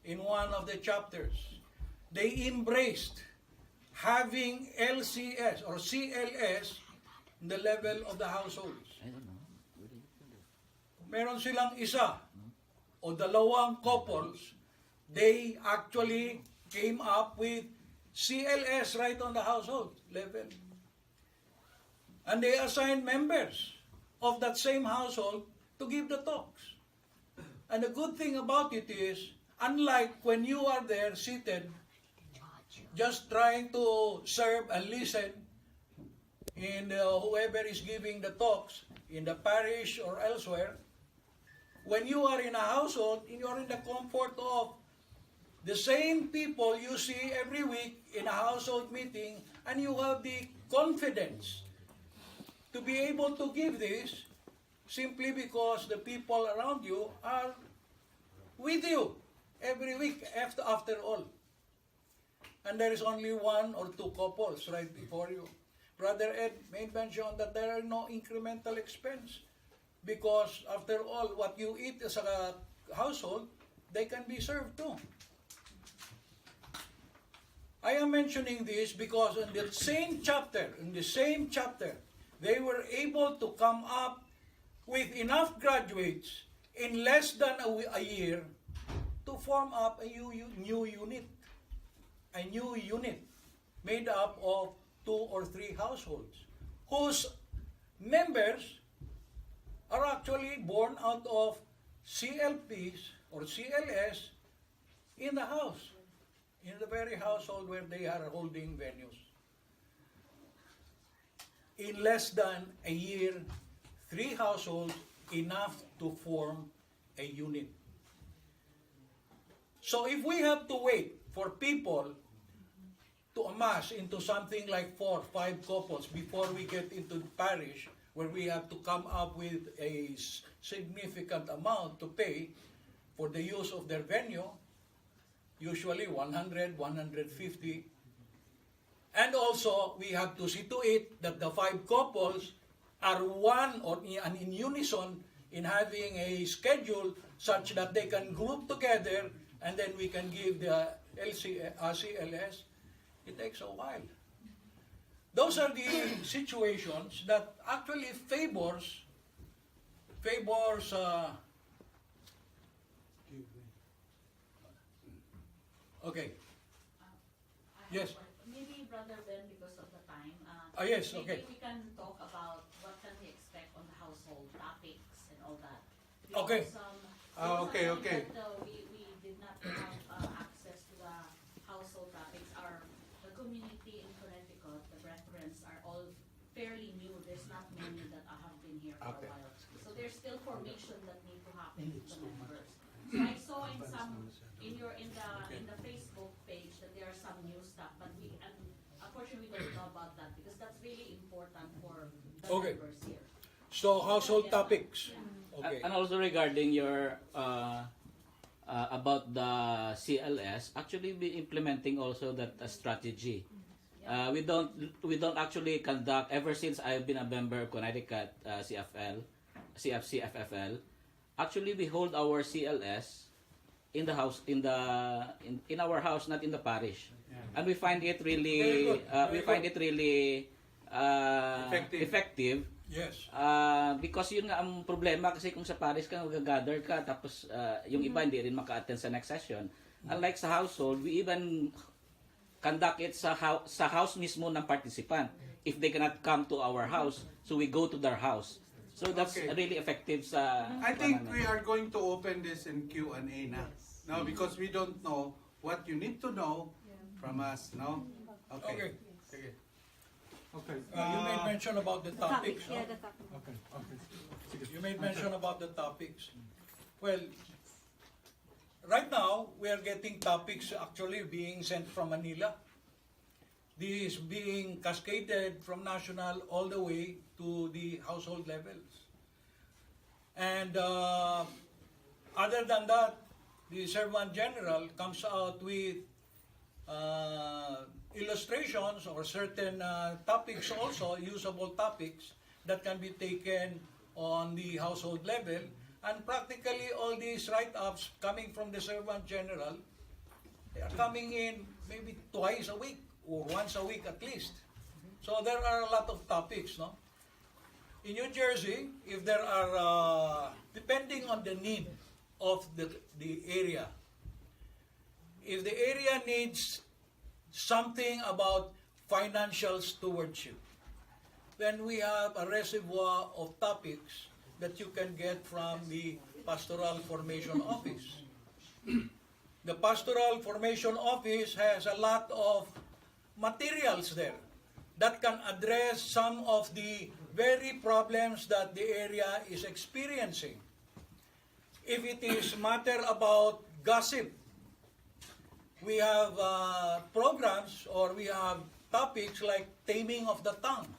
in one of the chapters. They embraced having LCS or CLS in the level of the households. Meron silang isa o dalawang couples, they actually came up with CLS right on the household level. And they assigned members of that same household to give the talks. And the good thing about it is, unlike when you are there seated, just trying to serve and listen in whoever is giving the talks in the parish or elsewhere, when you are in a household, you are in the comfort of the same people you see every week in a household meeting, and you have the confidence to be able to give this simply because the people around you are with you every week after all. And there is only one or two couples right before you. Brother Ed made mention that there are no incremental expense because after all, what you eat as a household, they can be served too. I am mentioning this because in the same chapter, they were able to come up with enough graduates in less than a year to form up a new unit made up of 2 or 3 households whose members are actually born out of CLPs or CLS in the house, in the very household where they are holding venues. In less than a year, 3 households, enough to form a unit. So if we have to wait for people to amass into something like 4 or 5 couples before we get into the parish, where we have to come up with a significant amount to pay for the use of their venue, usually 100, 150. And also, we have to see to it that the 5 couples are one or in unison in having a schedule such that they can group together and then we can give the CLS. It takes a while. Those are the situations that actually favors okay. Yes. Maybe Brother Ben, because of the time. Yes, okay. Maybe we can talk about what can we expect on the household topics and all that. Okay. Okay. We did not have access to the household topics. The community in Connecticut, the brethren, are all fairly new. There's not many that have been here for a while. So there's still formation that need to happen with the members. So I saw in the Facebook page that there are some new stuff, but unfortunately we don't know about that because that's really important for the members here. So household topics. Okay. And also regarding your about the CLS, actually we implementing also that strategy. We don't actually conduct, ever since I've been a member of Connecticut CFCFFL. Actually, we hold our CLS in the house, in our house, not in the parish. And we find it Very really, good. we Very find good. it really effective. Yes. Because yun nga ang problema kasi kung sa parish ka, mag-gather ka, tapos yung iba hindi rin maka-attend sa next session. Unlike sa household, we even conduct it sa house mismo ng participant. If they cannot come to our house, so we go to their house. So that's Okay. really effective sa... I think we are going to open this in Q&A now. No, because we don't know what you need to know from us, no? Okay. Sige. Okay. You made mention about the topics. Yeah, no? the topic. Okay. You made mention about the topics. Well, right now, we are getting topics actually being sent from Manila. This being cascaded from national all the way to the household levels. And other than that, the Servant General comes out with illustrations or certain topics also, usable topics that can be taken on the household level. And practically all these write-ups coming from the Servant General, they are coming in maybe twice a week or once a week at least. So there are a lot of topics, no? In New Jersey, if there are, depending on the need of the area, if the area needs something about financial stewardship, then we have a reservoir of topics that you can get from the Pastoral Formation Office. The Pastoral Formation Office has a lot of materials there that can address some of the very problems that the area is experiencing. If it is matter about gossip, we have programs or we have topics like taming of the tongue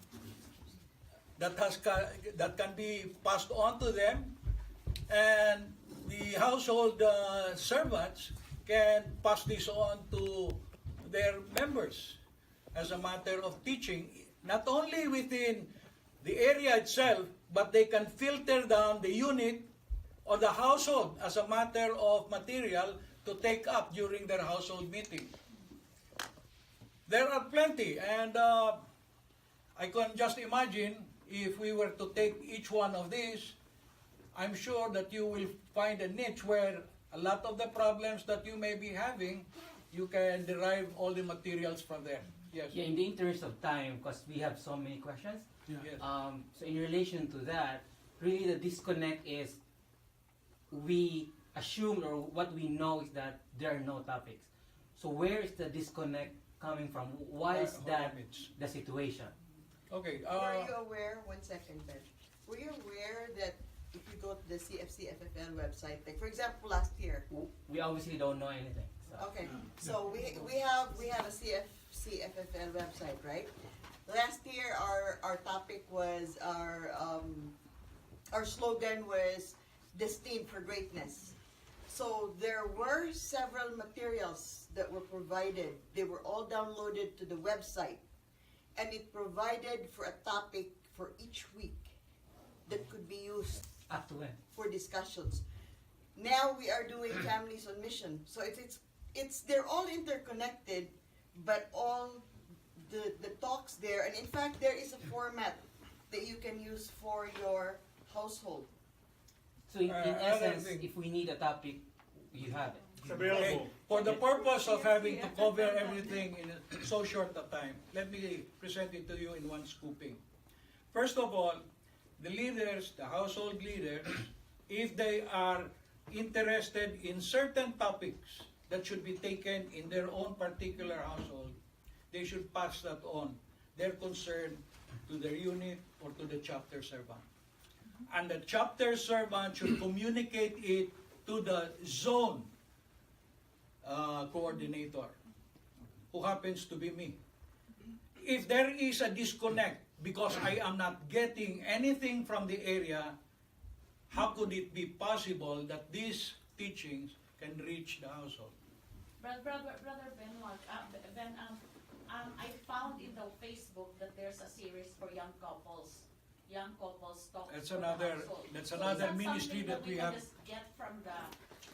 that can be passed on to them, and the household servants can pass this on to their members as a matter of teaching, not only within the area itself, but they can filter down the unit or the household as a matter of material to take up during their household meeting. There are plenty, and I can just imagine if we were to take each one of these, I'm sure that you will find a niche where a lot of the problems that you may be having, you can derive all the materials from there. Yes. Yeah, in the interest of time, because we have so many questions. Yes. So in relation to that, really the disconnect is we assume or what we know is that there are no topics. So where is the disconnect coming from? Why is that the situation? Okay. Were you aware, one second, Ben, were you aware that if you go to the CFC-FFL website, like for example last year, We obviously don't know anything. So. okay, so we have a CFC-FFL website, right? Last year our topic was our slogan was destined for greatness. So there were several materials that were provided. They were all downloaded to the website, and it provided for a topic for each week that could be used Up to when? for discussions. Now we are doing Families on Mission, so they're all interconnected, but all the talks there, and in fact there is a format that you can use for your household. So in essence, if we need a topic, you have it. Okay. For the purpose of having to cover everything in so short a time, let me present it to you in one scooping. First of all, the leaders, the household leaders, if they are interested in certain topics that should be taken in their own particular household, they should pass that on, their concern, to their unit or to the chapter servant. And the chapter servant should communicate it to the zone coordinator, who happens to be me. If there is a disconnect because I am not getting anything from the area, how could it be possible that these teachings can reach the household? Brother Benoit, Ben, I found in the Facebook that there's a series for young couples talks. That's for the another- household. that's So another is that ministry something that we can have. just get from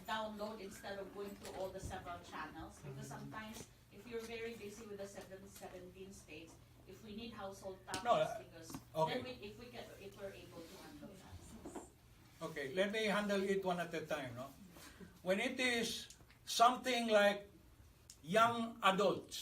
download instead of going through all the several channels. Because sometimes, if you're very busy with the 17 states, if we need household topics, No, because okay. then if we're able to handle that. Okay, let me handle it one at a time. No? When it is something like young adults,